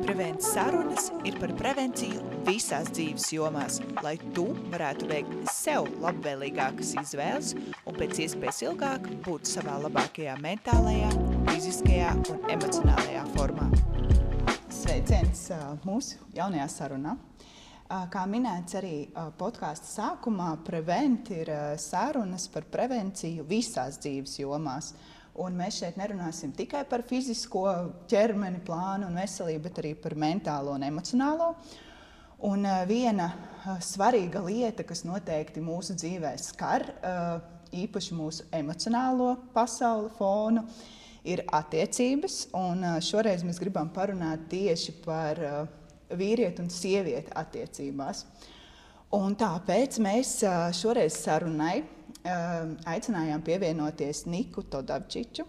Prevents sarunas ir par prevenciju visās dzīves jomās, lai tu varētu veikt sev labvēlīgākas izvēles un pēc iespējas ilgāk būt savā labākajā mentālajā, fiziskajā un emocionālajā formā. Sveiciens mūsu jaunajā sarunā. Kā minēts arī podkāsta sākumā, Prevent ir sarunas par prevenciju visās dzīves jomās. Un mēs šeit nerunāsim tikai par fizisko ķermeni, plānu un veselību, bet arī par mentālo un emocionālo. Un viena svarīga lieta, kas noteikti mūsu dzīvē skar, īpaši mūsu emocionālo pasauli, fonu, ir attiecības. Un šoreiz mēs gribam parunāt tieši par vīrieti un sievieti attiecībās. Un tāpēc mēs šoreiz sarunai aicinājām pievienoties Niku Todavčiču,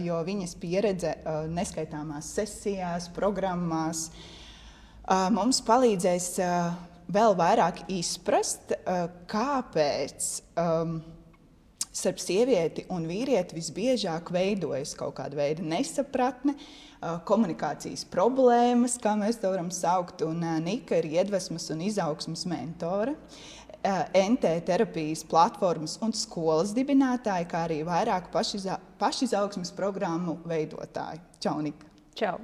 jo viņas pieredze neskaitāmās sesijās, programmās mums palīdzēs vēl vairāk izprast, kāpēc starp sievieti un vīrieti visbiežāk veidojas kaut kāda veida nesapratne, komunikācijas problēmas, kā mēs to varam saukt, un Nika ir iedvesmas un izaugsmes mentore, NT terapijas platformas un skolas dibinātāji, kā arī vairāk pašizaugsmes programmu veidotāji. Čau, Nika! Čau!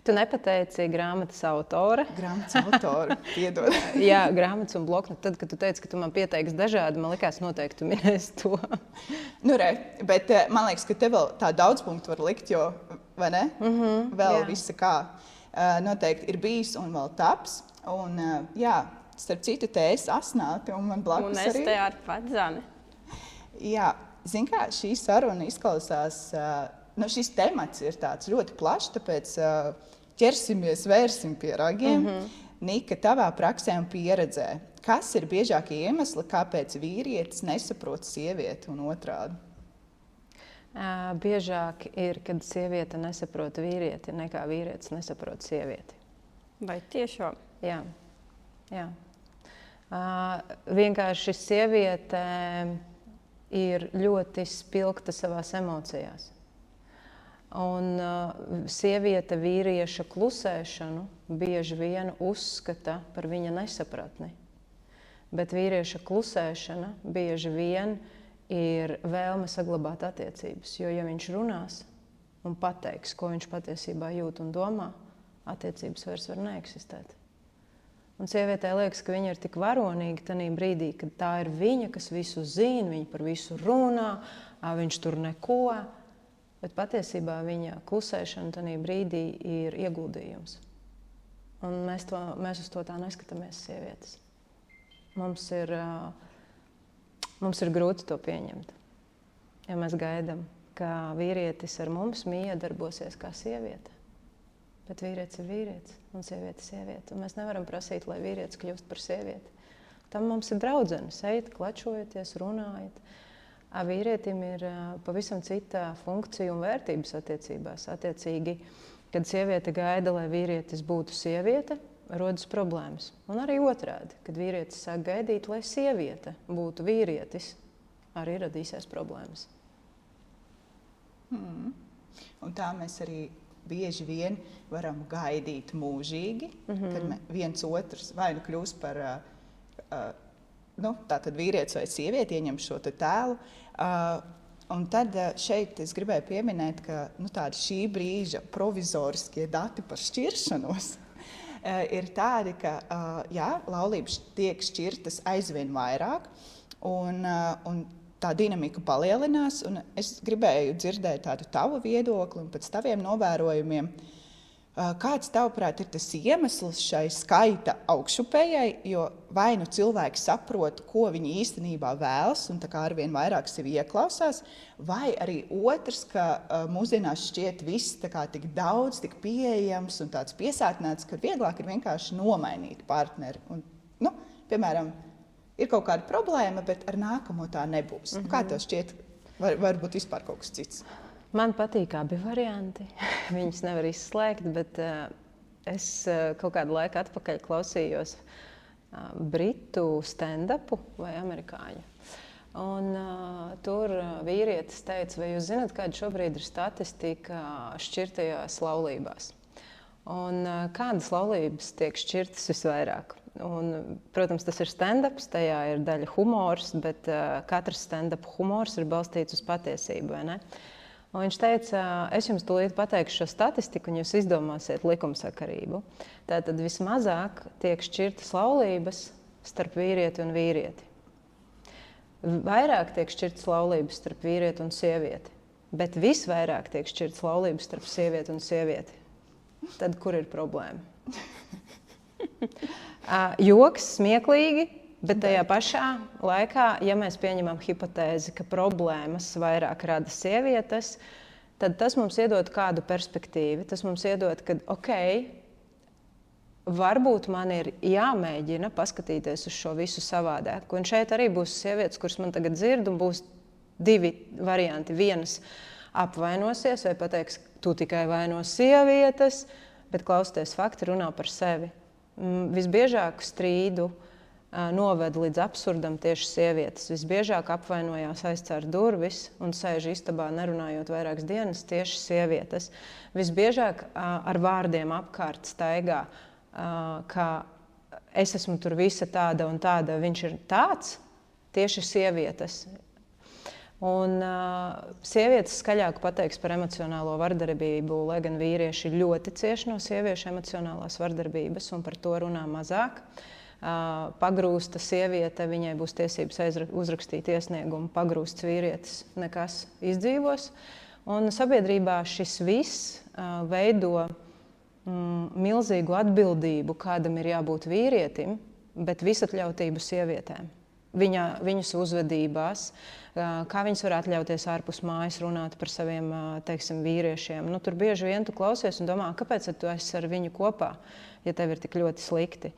Tu nepateici grāmatas autore. Grāmatas autore, piedod. Jā, grāmatas un bloknotes. Tad, kad tu teici, ka tu man pieteiksi dažādi, man likās noteikti tu minēsi to. Nu, bet man liekas, ka te vēl tā daudz punktu var likt, jo, vai ne? Vēl jā. Visa kā noteikti ir bijis un vēl taps. Un jā, starp citu te es Asnāti un man blakus arī. Un es te ar Padzani. Jā, zin kā, šī saruna izklausās, šis temats ir tāds ļoti plašs, tāpēc ķersimies, vērsim pie ragiem. Nika, tavā praksē un pieredzē, kas ir biežākie iemesli, kāpēc vīrietis nesaprot sievieti un otrādi? Biežāk ir, kad sieviete nesaprot vīrieti, nekā vīrietis nesaprot sievieti. Vai tiešām? Jā. Jā. Vienkārši sieviete ir ļoti spilgta savās emocijās. Un sieviete vīrieša klusēšanu bieži vien uzskata par viņa nesapratni. Bet vīrieša klusēšana bieži vien ir vēlme saglabāt attiecības. Jo, ja viņš runās un pateiks, ko viņš patiesībā jūt un domā, attiecības vairs var neeksistēt. Un sievietē liekas, ka viņa ir tik varonīga tajā brīdī, kad tā ir viņa, kas visu zina, viņa par visu runā, viņš tur neko. Bet patiesībā viņa klusēšana tajā brīdī ir ieguldījums. Un mēs uz to tā neskatāmies, sievietes. Mums ir grūti to pieņemt. Ja mēs gaidām, ka vīrietis ar mums miedarbosies kā sieviete. Bet vīrietis ir vīrietis un sieviete ir sieviete. Un mēs nevaram prasīt, lai vīrietis kļūst par sievieti. Tam mums ir draudzenes, ejiet, klačojieties, runājiet. Vīrietim ir pavisam cita funkcija un vērtības attiecībās. Attiecīgi, kad sieviete gaida, lai vīrietis būtu sieviete, rodas problēmas. Un arī otrādi, kad vīrietis sāk gaidīt, lai sieviete būtu vīrietis, arī radīsies problēmas. Un tā mēs arī bieži vien varam gaidīt mūžīgi, kad viens otrs vai nu kļūst par tātad vīrietis vai sievieti, ieņem šo tēlu. Un tad šeit es gribēju pieminēt, ka tādi šī brīža provizoriskie dati par šķiršanos ir tādi, ka laulības tiek šķirtas aizvien vairāk un tā dinamika palielinās. Un es gribēju dzirdēt tādu tavu viedokli un pēc taviem novērojumiem. Kāds, tavuprāt, ir tas iemesls šai skaita augšupējai, jo vai nu cilvēki saprot, ko viņi īstenībā vēlas, un tā kā arvien vairāk sevi ieklausās, vai arī otrs, ka mūsdienās šķiet viss tā kā tik daudz, tik pieejams un tāds piesātnēts, ka vieglāk ir vienkārši nomainīt partneri. Un, piemēram, ir kaut kāda problēma, bet ar nākamo tā nebūs. Kā tev šķiet, varbūt vispār kaut kas cits? Man patīk abi varianti. Viņus nevar izslēgt, bet es kaut kādu laiku atpakaļ klausījos britu stand-upu vai amerikāņu. Un tur vīrietis teica, vai jūs zināt, kāda šobrīd ir statistika šķirtajās laulībās? Un kādas laulības tiek šķirtas visvairāk? Un, protams, tas ir stand-ups, tajā ir daļa humors, bet katrs stand-up humors ir balstīts uz patiesību, vai ne? Un viņš teica, es jums tūlīt pateikšu šo statistiku, un jūs izdomāsiet likumsakarību. Tātad vismazāk tiek šķirtas laulības starp vīrieti un vīrieti. Vairāk tiek šķirtas laulības starp vīrieti un sievieti, bet visvairāk tiek šķirtas laulības starp sievieti un sievieti. Tad kur ir problēma? Joks, smieklīgi, bet tajā pašā laikā, ja mēs pieņemam hipotēzi, ka problēmas vairāk rada sievietes, tad tas mums iedod kādu perspektīvu. Tas mums iedod, ka varbūt man ir jāmēģina paskatīties uz šo visu savādāk. Un šeit arī būs sievietes, kuras man tagad dzird, un būs divi varianti. Vienas apvainosies vai pateiks, tu tikai vaino sievietes, bet klausoties fakti runā par sevi. Visbiežāk strīdu noved līdz absurdam tieši sievietes. Visbiežāk apvainojās, aizcēr durvis un sēž istabā nerunājot vairākas dienas tieši sievietes. Visbiežāk ar vārdiem apkārt staigā, ka es esmu tur visa tāda un tāda, viņš ir tāds, tieši sievietes. Un sievietes skaļāk pateiks par emocionālo vardarbību, lai gan vīrieši ļoti cieši no sieviešu emocionālās vardarbības un par to runā mazāk. Pagrūsta sieviete, viņai būs tiesības uzrakstīt iesniegumu, pagrūsts vīrietis nekas izdzīvos. Un sabiedrībā šis viss veido milzīgu atbildību, kādam ir jābūt vīrietim, bet visatļautību sievietēm. Viņas uzvedībās, kā viņas var atļauties ārpus mājas runāt par saviem, teiksim, vīriešiem. Nu, tur bieži vien tu klausies un domā, kāpēc tu esi ar viņu kopā, ja tev ir tik ļoti slikti.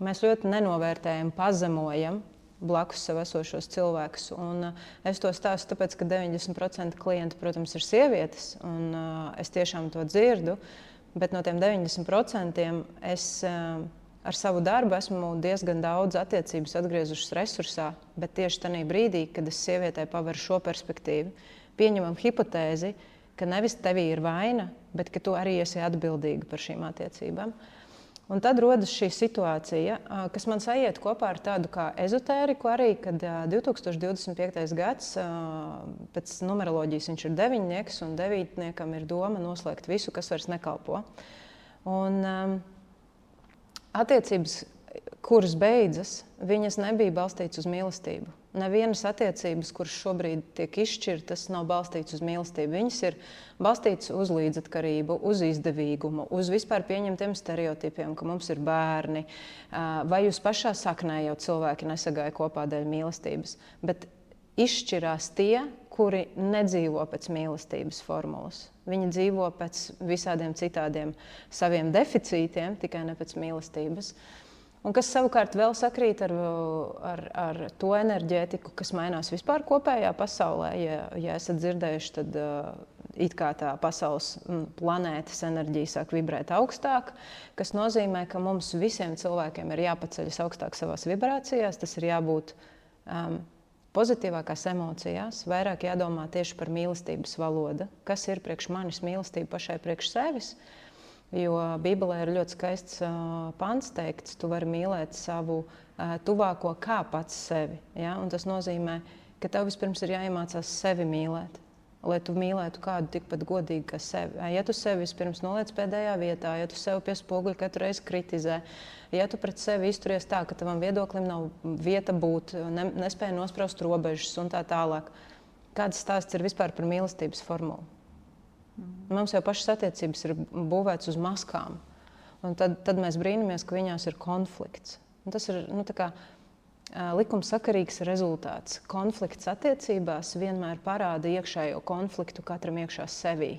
Mēs ļoti nenovērtējam, pazemojam blakus sev esošos cilvēkus. Un es to stāstu tāpēc, ka 90% klientu, protams, ir sievietes, un es tiešām to dzirdu, bet no tiem 90% es ar savu darbu esmu diezgan daudz attiecības atgriezušas resursā, bet tieši tajā brīdī, kad es sievietei paveru šo perspektīvu, pieņemam hipotēzi, ka nevis tevī ir vaina, bet ka tu arī esi atbildīga par šīm attiecībām. Un tad rodas šī situācija, kas man sajiet kopā ar tādu kā ezotēriku arī, kad 2025. gads, pēc numeroloģijas viņš ir 9, un 9 ir doma noslēgt visu, kas vairs nekalpo. Un attiecības, kuras beidzas, viņas nebija balstītas uz mīlestību. Nevienas attiecības, kuras šobrīd tiek izšķirtas, nav balstītas uz mīlestību. Viņas ir balstītas uz līdzatkarību, uz izdevīgumu, uz vispār pieņemtiem stereotipiem, ka mums ir bērni, vai uz pašā saknē jau cilvēki nesagāja kopā dēļ mīlestības. Bet izšķirās tie, kuri nedzīvo pēc mīlestības formulas. Viņi dzīvo pēc visādiem citādiem saviem deficītiem, tikai ne pēc mīlestības. Un kas savukārt vēl sakrīt ar to enerģētiku, kas mainās vispār kopējā pasaulē. Ja esat dzirdējuši, tad it kā tā pasaules planētas enerģija sāk vibrēt augstāk, kas nozīmē, ka mums visiem cilvēkiem ir jāpaceļas augstāk savās vibrācijās, tas ir jābūt pozitīvākās emocijās, vairāk jādomā tieši par mīlestības valodu. Kas ir priekš manis mīlestība pašai priekš sevis? Jo Bībelē ir ļoti skaists pants teikts, tu vari mīlēt savu tuvāko kā pats sevi. Ja? Un tas nozīmē, ka tev vispirms ir jāiemācās sevi mīlēt, lai tu mīlētu kādu tikpat godīgi kā sevi. Ja tu sevi vispirms noliec pēdējā vietā, ja tu sevi pie spoguļa katru reizi kritizē, ja tu pret sevi izturies tā, ka tavam viedoklim nav vieta būt, nespēja nospraust robežas un tā tālāk, kāds stāsts ir vispār par mīlestības formulu? Mums jau pašas attiecības ir būvētas uz maskām. Un tad mēs brīnamies, ka viņās ir konflikts. Un tas ir likumsakarīgs rezultāts. Konflikts attiecībās vienmēr parāda iekšējo konfliktu katram iekšā sevī.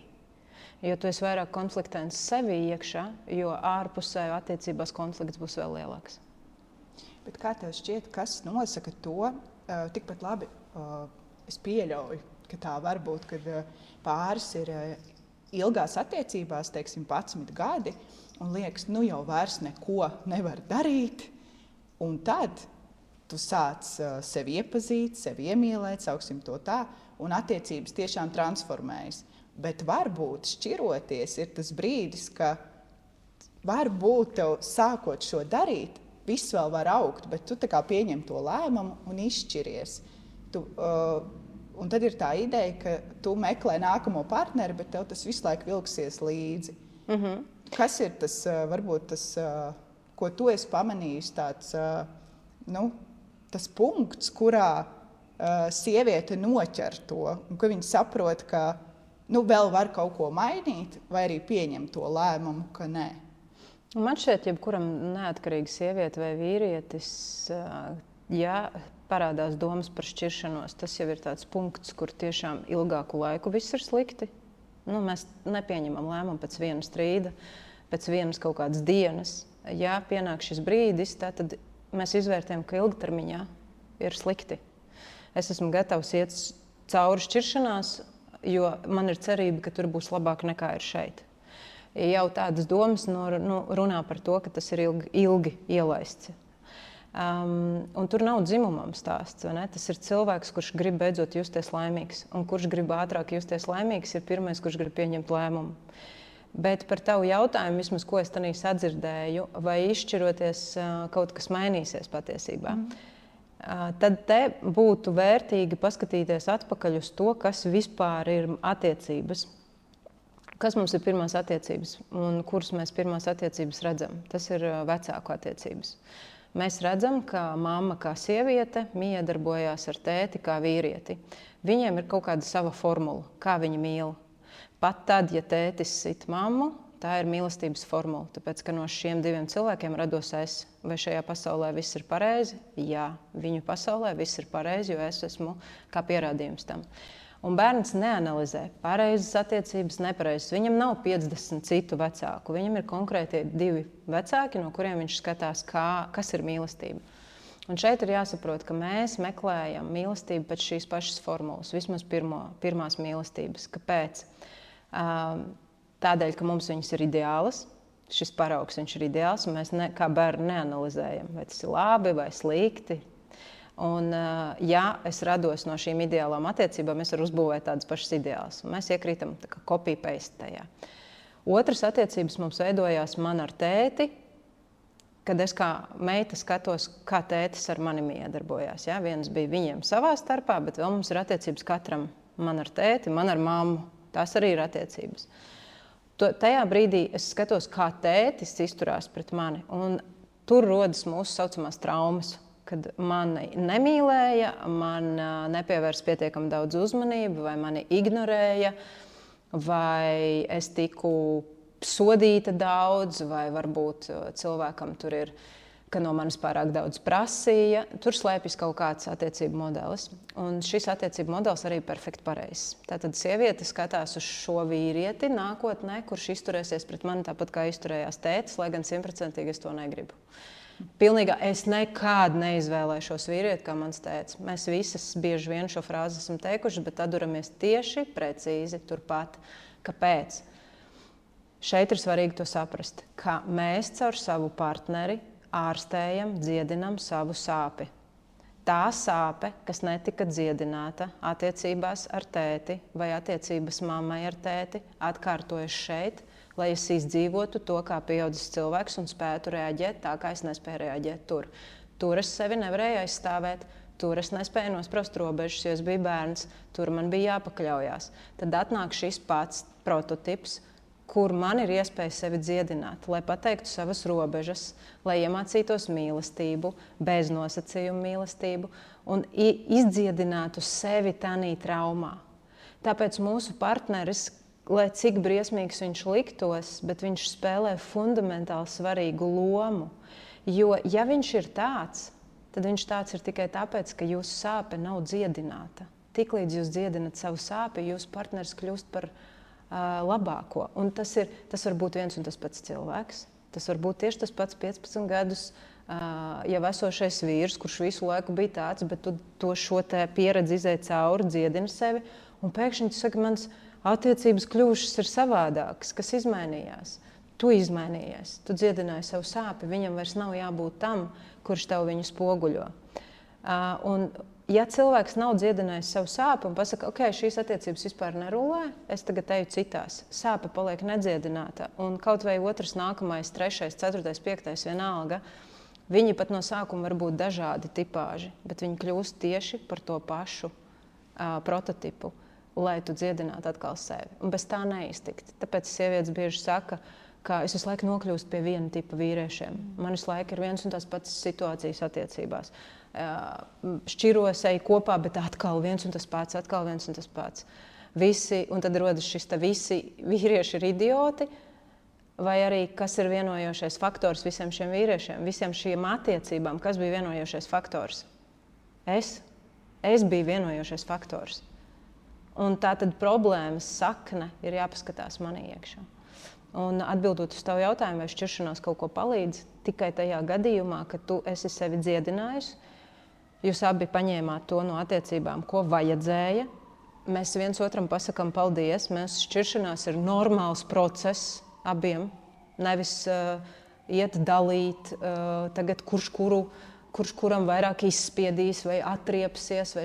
Jo tu esi vairāk konfliktēns sevī iekšā, jo ārpusē attiecībās konflikts būs vēl lielāks. Bet kā tev šķiet, kas nosaka to? Tikpat labi es pieļauju, ka tā var būt, kad pāris ir ilgās attiecībās, teiksim, 11 gadi, un liekas, nu jau vairs neko nevar darīt, un tad tu sāc sevi iepazīt, sevi iemīlēt, sauksim to tā, un attiecības tiešām transformējas. Bet varbūt šķiroties ir tas brīdis, ka varbūt tev sākot šo darīt, viss vēl var augt, bet tu tā kā pieņem to lēmumu un izšķiries. Un tad ir tā ideja, ka tu meklē nākamo partneri, bet tev tas visu laiku vilksies līdzi. Kas ir tas, varbūt tas, ko tu esi pamanījis, tāds, tas punkts, kurā sieviete noķer to, un ka viņa saprot, ka vēl var kaut ko mainīt, vai arī pieņem to lēmumu, ka nē. Man šķiet, jebkuram neatkarīgi sieviete vai vīrietis, ja parādās domas par šķiršanos, tas jau ir tāds punkts, kur tiešām ilgāku laiku viss ir slikti. Mēs nepieņemam lēmumu pēc viena strīda, pēc vienas kaut kādas dienas. Ja pienāk šis brīdis, tad mēs izvērtējam, ka ilgtermiņā ir slikti. Es esmu gatavs iet cauri šķiršanās, jo man ir cerība, ka tur būs labāk nekā ir šeit. Jau tādas domas runā par to, ka tas ir ilgi ielaists. Un tur nav dzimumam stāsts. Tas ir cilvēks, kurš grib beidzot justies laimīgs. Un kurš grib ātrāk justies laimīgs, ir pirmais, kurš grib pieņemt lēmumu. Bet par tavu jautājumu, vismaz ko es tanī sadzirdēju, vai izšķiroties kaut kas mainīsies patiesībā. Tad te būtu vērtīgi paskatīties atpakaļ uz to, kas vispār ir attiecības. Kas mums ir pirmās attiecības un kuras mēs pirmās attiecības redzam? Tas ir vecāku attiecības. Mēs redzam, ka mamma kā sieviete miedarbojās ar tēti kā vīrieti. Viņiem ir kaut kāda sava formula, kā viņi mīl. Pat tad, ja tētis sit mammu, tā ir mīlestības formula. Tāpēc, ka no šiem diviem cilvēkiem rados es. Vai šajā pasaulē viss ir pareizi? Jā, viņu pasaulē viss ir pareizi, jo es esmu kā pierādījums tam. Un bērns neanalizē pareizas attiecības, nepareizas. Viņam nav 50 citu vecāku. Viņam ir konkrēti 2 vecāki, no kuriem viņš skatās, kas ir mīlestība. Un šeit ir jāsaprot, ka mēs meklējam mīlestību pēc šīs pašas formulas, vismaz pirmās mīlestības. Kāpēc? Tādēļ, ka mums viņas ir ideālas. Šis paraugs viņš ir ideāls, un mēs kā bērni neanalizējam, vai tas ir labi vai slikti. Un, ja es rados no šīm ideālām attiecībām, es varu uzbūvēt tādas pašas ideālas. Mēs iekrītam copy-paste tajā. Otras attiecības mums veidojās man ar tēti, kad es kā meita skatos, kā tētis ar mani iedarbojās. Ja? Viens bija viņiem savā starpā, bet vēl mums ir attiecības katram. Man ar tēti, man ar mammu. Tās arī ir attiecības. Tajā brīdī es skatos, kā tētis izturās pret mani. Un tur rodas mūsu saucamās traumas. Kad mani nemīlēja, man nepievērs pietiekami daudz uzmanību, vai mani ignorēja, vai es tiku sodīta daudz, vai varbūt cilvēkam tur ir, ka no manis pārāk daudz prasīja. Tur slēpjas kaut kāds attiecību modelis. Un šis attiecību modelis arī ir perfekti pareizs. Tātad sieviete skatās uz šo vīrieti nākotnē, kurš izturēsies pret mani tāpat, kā izturējās tētis, lai gan 100% es to negribu. Pilnīgā es nekād neizvēlēšos vīrieti, kā mans tētis. Mēs visas bieži vien šo frāzi esam teikuši, bet atduramies tieši precīzi turpat. Kāpēc? Šeit ir svarīgi to saprast, ka mēs caur savu partneri ārstējam, dziedinam savu sāpi. Tā sāpe, kas netika dziedināta attiecībās ar tēti vai attiecības mammai ar tēti, atkārtojas šeit, lai es izdzīvotu to kā pieaudzis cilvēks un spētu reaģēt tā, kā es nespēju reaģēt tur. Tur es sevi nevarēju aizstāvēt, tur es nespēju nospraust robežas, jo es biju bērns, tur man bija jāpakļaujās. Tad atnāk šis pats prototips, kur man ir iespēja sevi dziedināt, lai pateiktu savas robežas, lai iemācītos mīlestību, bez nosacījumu mīlestību un izdziedinātu sevi tanī traumā. Tāpēc mūsu partneris, lai cik briesmīgs viņš liktos, bet viņš spēlē fundamentāli svarīgu lomu. Jo, ja viņš ir tāds, tad viņš tāds ir tikai tāpēc, ka jūsu sāpe nav dziedināta. Tiklīdz jūs dziedināt savu sāpi, jūsu partneris kļūst par labāko. Un tas var būt viens un tas pats cilvēks. Tas var būt tieši tas pats 15 gadus jau esošais vīrs, kurš visu laiku bija tāds, bet tu šo pieredzi izēj cauri, dziedini sevi, un pēkšņi tu saki, mans attiecības kļuvušas ir savādākas, kas izmainījās. Tu izmainījies, tu dziedināji savu sāpi, viņam vairs nav jābūt tam, kurš tev viņu spoguļo. Un ja cilvēks nav dziedinājis savu sāpi un pasaka, ok, šīs attiecības vispār nerulē, es tagad eju citās, sāpe paliek nedziedināta, un kaut vai otrs, nākamais, trešais, ceturtais, piektais, vienalga, viņi pat no sākuma var būt dažādi tipāži, bet viņi kļūst tieši par to pašu prototipu, lai tu dziedinātu atkal sevi. Un bez tā neiztikt. Tāpēc sievietes bieži saka, ka es visu laiku nokļūstu pie viena tipa vīriešiem. Man visu laiku ir viens un tās pats situācijas attiecībās. Šķiros, eju kopā, bet atkal viens un tas pats, atkal viens un tas pats. Visi, un tad rodas šis visi vīrieši ir idioti, vai arī kas ir vienojošais faktors visiem šiem vīriešiem, visiem šiem attiecībām, kas bija vienojošais faktors? Es biju vienojošais faktors. Un tā tad problēmas sakne ir jāpaskatās manī iekšā. Un atbildot uz tavu jautājumu, vai šķiršanās kaut ko palīdz, tikai tajā gadījumā, ka tu esi sevi dziedinājis, jūs abi paņēmāt to no attiecībām, ko vajadzēja. Mēs viens otram pasakām paldies. Mēs šķiršanās ir normāls process abiem. Nevis iet dalīt, tagad kurš kuram vairāk izspiedīs vai atriepsies, vai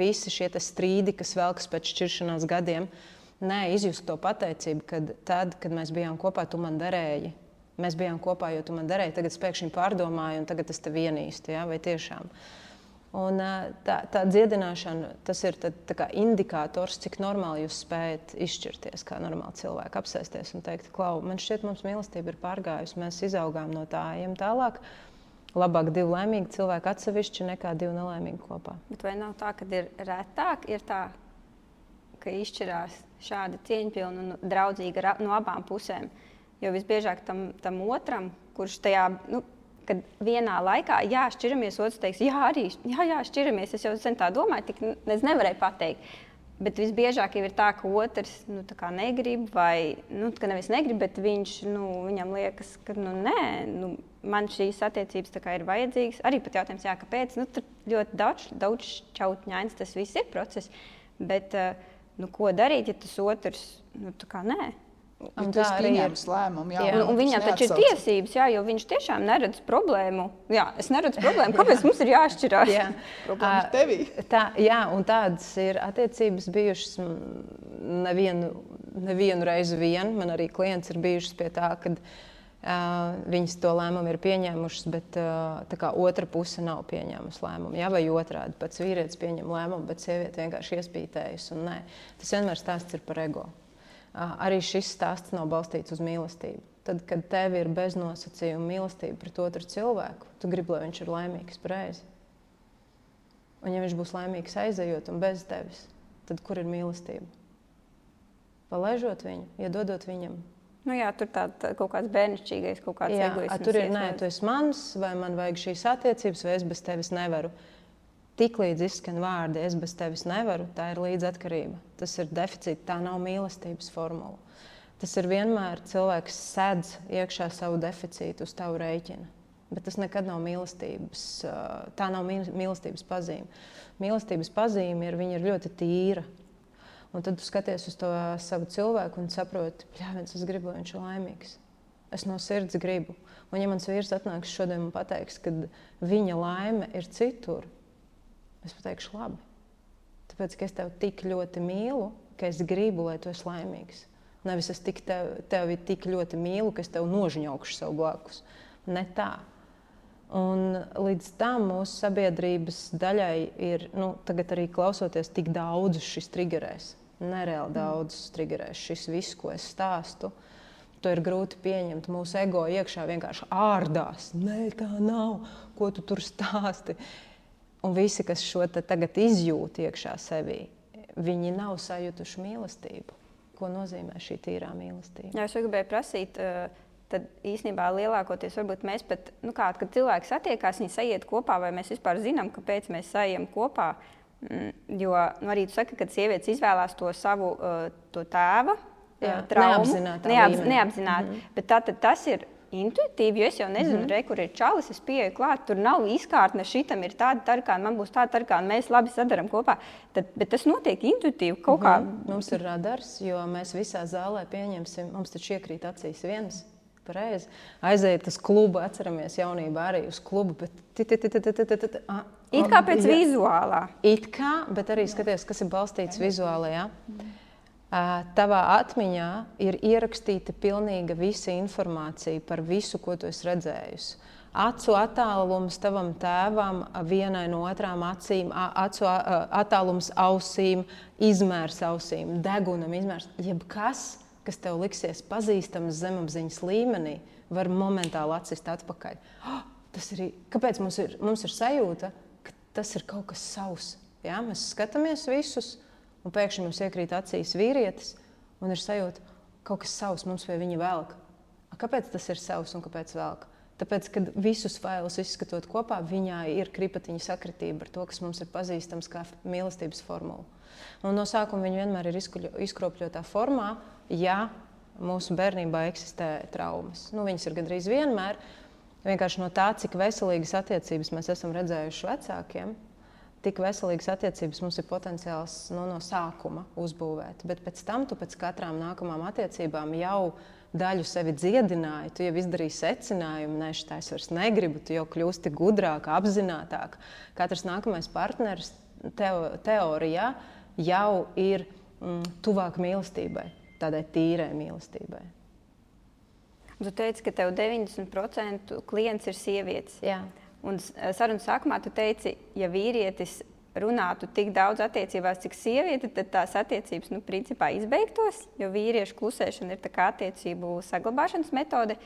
visi šie strīdi, kas velkas pēc šķiršanās gadiem. Nē, izjust to pateicību, kad mēs bijām kopā, tu man derēji. Mēs bijām kopā, jo tu man derēji, tagad es pēkšņi pārdomāju, un tagad es tevi ienīstu, ja? Vai tiešām. Un tā dziedināšana, tas ir tā kā indikators, cik normāli jūs spējat izšķirties kā normāli cilvēki, apsēsties un teikt, Klau, man šķiet, mums mīlestība ir pārgājusi, mēs izaugām no tā, ejam tālāk. Labāk 2 laimīgi cilvēki atsevišķi nekā 2 nelaimīgi kopā. Bet vai nav tā, ka ir retāk, ir tā, ka izšķirās šādi cieņpilni un draudzīgi no abām pusēm? Jo visbiežāk tam otram, kurš tajā, kad vienā laikā, jā, šķiramies, otrs teiks, jā, šķiramies, es jau sen tā domāju, tik es nevarēju pateikt. Bet visbiežāk jau ir tā, ka otrs tā kā negrib, vai ka nevis negrib, bet viņš, viņam liekas, ka nē, man šīs attiecības tā kā ir vajadzīgas. Arī pat jautājums, jā, kāpēc? Tur ļoti daudz šķautņains, tas viss ir process. Bet ko darīt, ja tas otrs, tā kā nē? Un tas pieņems lēmumu, jā. Un viņam taču ir tiesības, jā, jo viņš tiešām neredz problēmu. Jā, es neredzu problēmu, kāpēc mums ir jāšķirās? Jā. Problēma ir tevī. Jā, un tādas ir attiecības bijušas nevienu reizi vien. Man arī klients ir bijušas pie tā, kad viņas to lēmumu ir pieņēmušas, bet tā kā otra puse nav pieņēmusi lēmumu. Jā, vai otrādi, pats vīrietis pieņem lēmumu, bet sieviete vienkārši iespītējas. Un nē, tas vienmēr stāsts ir par ego. Arī šis stāsts nav balstīts uz mīlestību. Tad, kad tev ir beznosacījuma mīlestība pret otru cilvēku, tu gribi, lai viņš ir laimīgs pareizi. Un ja viņš būs laimīgs aizejot un bez tevis, tad kur ir mīlestība? Palaižot viņu, iedodot viņam. Jā, tur kaut kāds bērnišķīgais, kaut kāds egoisms. Tur ir, nē, tu esi mans, vai man vajag šīs attiecības, vai es bez tevis nevaru. Tiklīdz izskan vārdi, es bez tevis nevaru, tā ir līdzatkarība. Tas ir deficīts, tā nav mīlestības formula. Tas ir vienmēr cilvēks sedz iekšā savu deficītu uz tavu rēķina. Bet tas nekad nav mīlestības, tā nav mīlestības pazīme. Mīlestības pazīme ir, viņa ir ļoti tīra. Un tad tu skaties uz to savu cilvēku un saproti, es gribu, lai viņš ir laimīgs. Es no sirds gribu. Un ja mans vīrs atnāks šodien un pateiks, ka viņa laime ir citur, es pateikšu labi. Tāpēc, ka es tevi tik ļoti mīlu, ka es gribu, lai tu esi laimīgs. Nevis es tevi tik ļoti mīlu, ka es tevi nožņaukšu sev blakus. Ne tā. Un līdz tam mūsu sabiedrības daļai ir, tagad arī klausoties, tik daudz šis triggerēs. Nereāli daudz triggerēs šis viss, ko es stāstu. To ir grūti pieņemt. Mūsu ego iekšā vienkārši ārdās. Nē, tā nav. Ko tu tur stāsti? Un visi, kas šo tagad izjūt iekšā sevī, viņi nav sajutuši mīlestību. Ko nozīmē šī tīrā mīlestība? Jā, es gribēju prasīt, tad īstenībā lielākoties varbūt mēs pat, kad cilvēki satiekās, viņi sajiet kopā, vai mēs vispār zinām, kāpēc mēs sajiem kopā. Jo arī tu saki, kad sievietes izvēlās to savu to tēva traumu. Neapzināti. Bet tātad tas ir intuitīvi, jo es jau nezinu, kur ir čalis, es pieeju klāt, tur nav izkārtne, šitam ir tāda tarkāna, man būs tāda tarkāna, mēs labi sadaram kopā. Bet tas notiek intuitīvi kaut kā. Mums ir radars, jo mēs visā zālē pieņemsim, mums taču iekrīt acīs viens. Pareizi. Aiziet uz klubu, atceramies jaunībā arī uz klubu, bet It kā pēc vizuālā. It kā, bet arī skaties, kas ir balstīts vizuālajā. Tavā atmiņā ir ierakstīta pilnīga visa informācija par visu, ko tu esi redzējusi. Acu attālums tavam tēvam, vienai no otrām acīm, acu attālums ausīm, izmērs ausīm, degunam izmērs. Jebkas, kas tev liksies pazīstams zemapziņas līmenī, var momentāli atsist atpakaļ. Kāpēc mums ir sajūta, ka tas ir kaut kas savs? Ja? Mēs skatāmies visus, un pēkšņi mums iekrīt acīs vīrietis, un ir sajūta, kaut kas savs mums pie viņa velk. Kāpēc tas ir savs un kāpēc velk? Tāpēc, kad visus failus izskatot kopā, viņā ir kripatiņa sakritība ar to, kas mums ir pazīstams kā mīlestības formula. Un no sākuma viņa vienmēr ir izkropļotā formā, ja mūsu bērnībā eksistē traumas. Viņas ir gandrīz vienmēr. Vienkārši no tā, cik veselīgas attiecības mēs esam redzējuši vecākiem, tik veselīgas attiecības mums ir potenciāls no sākuma uzbūvēt. Bet pēc tam tu pēc katrām nākamām attiecībām jau daļu sevi dziedināji, tu jau izdarīji secinājumu, nē, šitais vairs negribu, tu jau kļūsti gudrāk, apzinātāk. Katrs nākamais partneris teorijā jau ir tuvāk mīlestībai, tādai tīrai mīlestībai. Tu teici, ka tev 90% klients ir sievietes. Jā. Un sarunas sākumā tu teici, ja vīrietis runātu tik daudz attiecībās, cik sieviete, tad tās attiecības principā izbeigtos, jo vīriešu klusēšana ir tā kā attiecību saglabāšanas metode.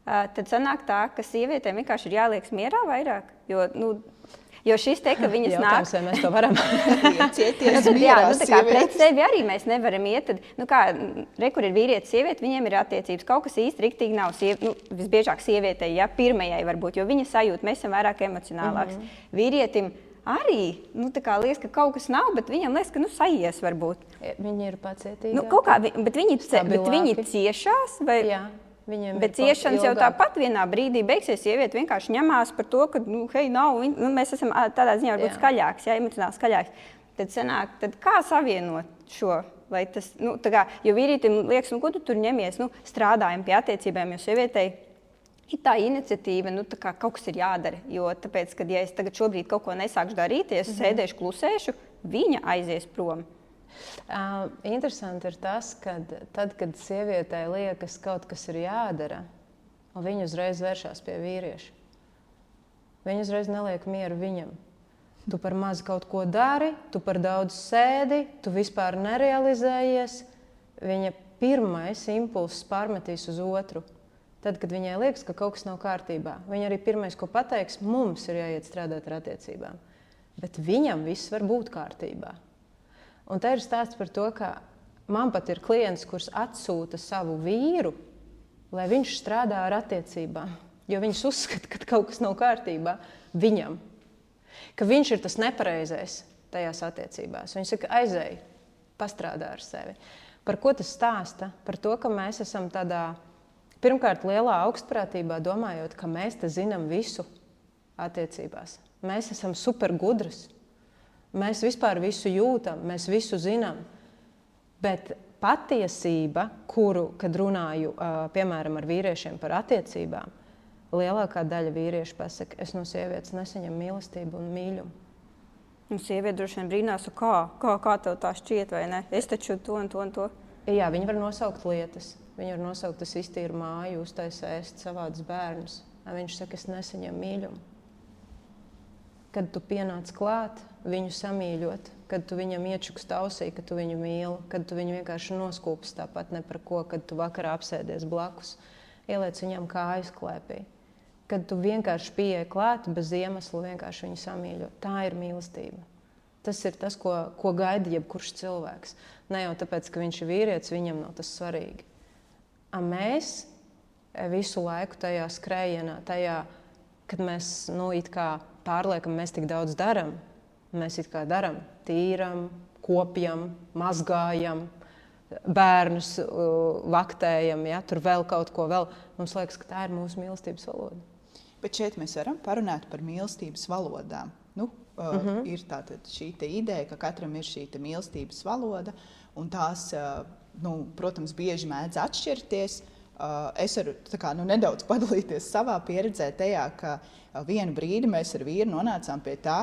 Tad sanāk tā, ka sievietēm vienkārši ir jāliek mierā vairāk, jo šis te, ka viņas nāk... Jautājums, vai mēs to varam cieties mierā sievietes. Pret sevi arī mēs nevaram iet. Tad, kur ir vīrietis, sieviete, viņiem ir attiecības. Kaut kas īsti riktīgi nav. Visbiežāk sievietei, pirmajai varbūt, jo viņa sajūta, mēs esam vairāk emocionālāks. Vīrietim arī liekas, ka kaut kas nav, bet viņam liekas, ka sajies varbūt. Viņi ir pacietīgāki. Bet viņi ciešās vai... Jā. Bet ciešanas jau tāpat vienā brīdī beigsies. Sieviete vienkārši ņemās par to, ka nav, mēs esam tādā ziņā varbūt skaļāks, emocionāli skaļāks. Tad kā savienot šo? Lai tas, jo vīrietim liekas, ko tu tur ņemies? Strādājam pie attiecībām, jo sievietei ir tā iniciatīva, kaut kas ir jādara. Jo tāpēc, kad ja es tagad šobrīd kaut ko nesākšu darīt, ja es sēdēšu, klusēšu, viņa aizies prom. Interesanti ir tas, ka tad, kad sievietei liekas, kaut kas ir jādara, un viņa uzreiz vēršās pie vīrieša. Viņa uzreiz neliek mieru viņam. Tu par maz kaut ko dari, tu par daudz sēdi, tu vispār nerealizējies. Viņa pirmais impulss pārmetīs uz otru. Tad, kad viņai liekas, ka kaut kas nav kārtībā, viņa arī pirmais, ko pateiks, mums ir jāiet strādāt ar attiecībām. Bet viņam viss var būt kārtībā. Un te ir stāsts par to, ka man pat ir klients, kurš atsūta savu vīru, lai viņš strādā ar attiecībām. Jo viņš uzskata, ka kaut kas nav kārtībā viņam. Ka viņš ir tas nepareizais tajās attiecībās. Viņš saka, aizēj, pastrādā ar sevi. Par ko tas stāsta? Par to, ka mēs esam tādā, pirmkārt, lielā augstprātībā domājot, ka mēs te zinām visu attiecībās. Mēs esam super gudras. Mēs vispār visu jūtam, mēs visu zinām. Bet patiesība, kad runāju, piemēram, ar vīriešiem par attiecībām, lielākā daļa vīriešu pasaka, es no sievietes nesaņemu mīlestību un mīļumu. Sieviete droši vien brīnās, kā tev tā šķiet, vai ne? Es taču to un to un to. Jā, viņi var nosaukt lietas. Viņi var nosaukt, es iztīru māju, uztaisu ēst savādus bērnus. Viņš saka, es nesaņemu mīļumu. Kad tu pienāc klāt, viņu samīļot, kad tu viņam iečukst ausī, ka tu viņu mīli, kad tu viņu vienkārši noskūpsi tāpat ne par ko, kad tu vakarā apsēdies blakus, ieliec viņam kājas klēpī. Kad tu vienkārši pieeji klāt, bez iemesla vienkārši viņu samīļot. Tā ir mīlestība. Tas ir tas, ko gaida jebkurš cilvēks. Ne jau tāpēc, ka viņš ir vīrietis, viņam nav tas svarīgi. Mēs visu laiku tajā skrējienā, kad mēs it kā pārliekam, mēs tik daudz daram. Mēs it kā daram, tīram, kopjam, mazgājam, bērnus vaktējam, tur vēl kaut ko vēl. Mums liekas, ka tā ir mūsu mīlestības valoda. Bet šeit mēs varam parunāt par mīlestības valodām. Ir tātad šī ideja, ka katram ir šī mīlestības valoda, un tās, protams, bieži mēdz atšķirties. es varu nedaudz padalīties savā pieredzē tajā, ka vienu brīdi mēs ar vīru nonācām pie tā,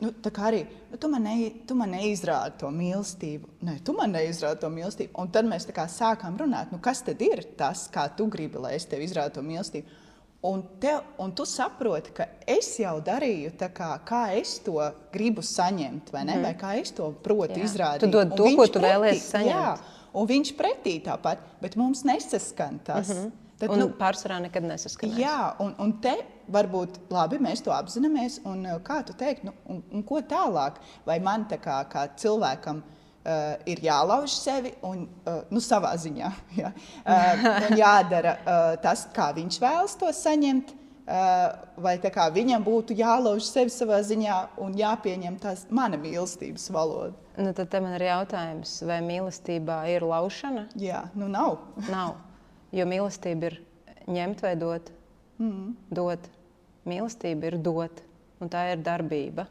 tā kā arī, tu man neizrādi to mīlestību. Nē, tu man neizrādi to mīlestību. Un tad mēs tā kā sākām runāt, kas tad ir tas, kā tu gribi, lai es tev izrādu to mīlestību. Un tu saproti, ka es jau darīju tā kā es to gribu saņemt, vai ne? Vai kā es to protu izrādīt. Tu dod to, ko tu vēlies saņemt. Jā, un viņš pretī tāpat, bet mums nesaskan tas. Tad, un pārsvarā nekad nesaskanēs. Jā, un te varbūt labi, mēs to apzināmies, un kā tu teikt, un ko tālāk? Vai man tā kā cilvēkam ir jālauž sevi, un savā ziņā, un jādara tas, kā viņš vēlas to saņemt, vai tā kā viņam būtu jālauž sevi savā ziņā un jāpieņem tās mana mīlestības valoda? Tad te man ir jautājums, vai mīlestībā ir laušana? Jā, nav. Nav. Jo mīlestība ir ņemt vai dot. Dot. Mīlestība ir dot, un tā ir darbība.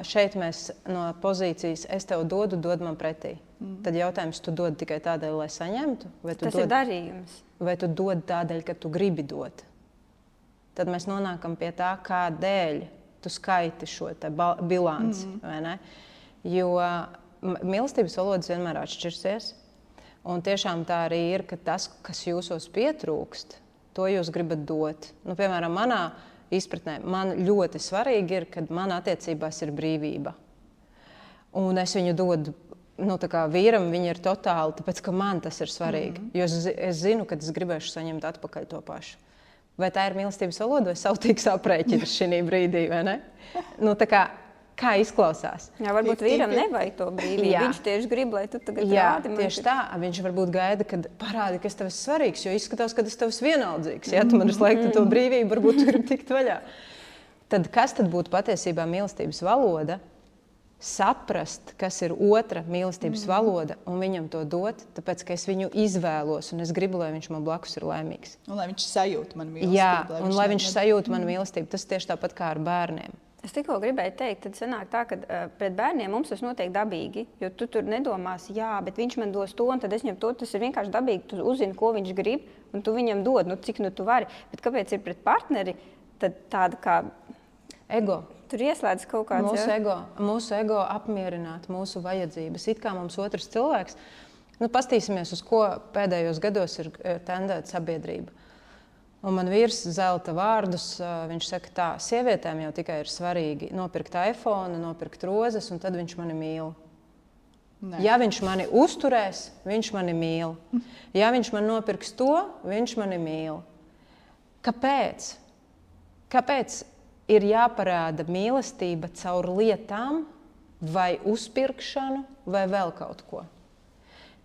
Šeit mēs no pozīcijas es tev dodu, dod man pretī. Tad jautājums, tu dod tikai tādēļ, lai saņemtu? Tas ir darījums. Vai tu dod tādēļ, ka tu gribi dot? Tad mēs nonākam pie tā, kādēļ tu skaiti šo te bilanci. Vai ne? Jo mīlestības valodas vienmēr atšķirsies. Un tiešām tā arī ir, ka tas, kas jūsos pietrūkst, to jūs gribat dot. Piemēram, manā izpratnē man ļoti svarīgi ir, kad man attiecībās ir brīvība. Un es viņu dodu, tā kā vīram viņa ir totāli, tāpēc, ka man tas ir svarīgi. Jo es zinu, ka es gribēšu saņemt atpakaļ to pašu. Vai tā ir mīlestības valoda vai sautīgs aprēķins šī brīdī, vai ne? Kā izklausās? Jā, varbūt vīram nevajag to brīvību. Viņš tieši grib, lai tu tagad rādi. Tieši tā. Viņš varbūt gaida, kad parādi, ka es tev esmu svarīgs, jo izskatās, ka es tev esmu vienaldzīgs. Ja tu man visu laiku to brīvību, varbūt tu gribi tikt vaļā. Tad kas tad būtu patiesībā mīlestības valoda? Saprast, kas ir otra mīlestības valoda un viņam to dot, tāpēc, ka es viņu izvēlos un es gribu, lai viņš man blakus ir laimīgs. Un lai viņš sajūt manu mīlestību. Jā, un lai viņš sajūt manu mīlestību. Tas tieši tāpat kā ar bērniem. Es tikko gribēju teikt, tad sanāk tā, ka pret bērniem mums tas notiek dabīgi, jo tu tur nedomās, jā, bet viņš man dos to, un tad es viņam to, tas ir vienkārši dabīgi, tu uzzini, ko viņš grib, un tu viņam dod, cik tu vari. Bet kāpēc ir pret partneri tad tāda kā... Ego. Tur ieslēdz kaut kāds... Mūsu ego apmierināt mūsu vajadzības. It kā mums otrs cilvēks, pastīsimies, uz ko pēdējos gados ir tendēta sabiedrība. Un man vīrs zelta vārdus, viņš saka tā, sievietēm jau tikai ir svarīgi nopirkt iPhone, nopirkt rozes, un tad viņš mani mīl. Ne. Ja viņš mani uzturēs, viņš mani mīl. Ja viņš man nopirks to, viņš mani mīl. Kāpēc? Kāpēc ir jāparāda mīlestība caur lietām vai uzpirkšanu vai vēl kaut ko?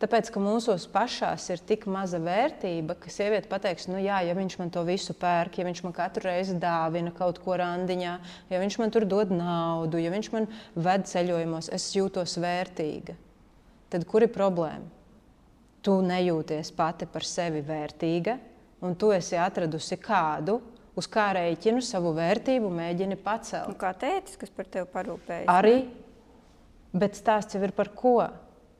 Tāpēc, ka mūsos pašās ir tik maza vērtība, ka sieviete pateiks, ja viņš man to visu pērk, ja viņš man katru reizi dāvina kaut ko randiņā, ja viņš man tur dod naudu, ja viņš man ved ceļojumos, es jūtos vērtīga. Tad kur ir problēma? Tu nejūties pati par sevi vērtīga, un tu esi atradusi kādu, uz kā rēķinu savu vērtību mēģini pacelt. Kā tētis, kas par tevi parūpējas? Arī, bet stāsts jau ir par ko?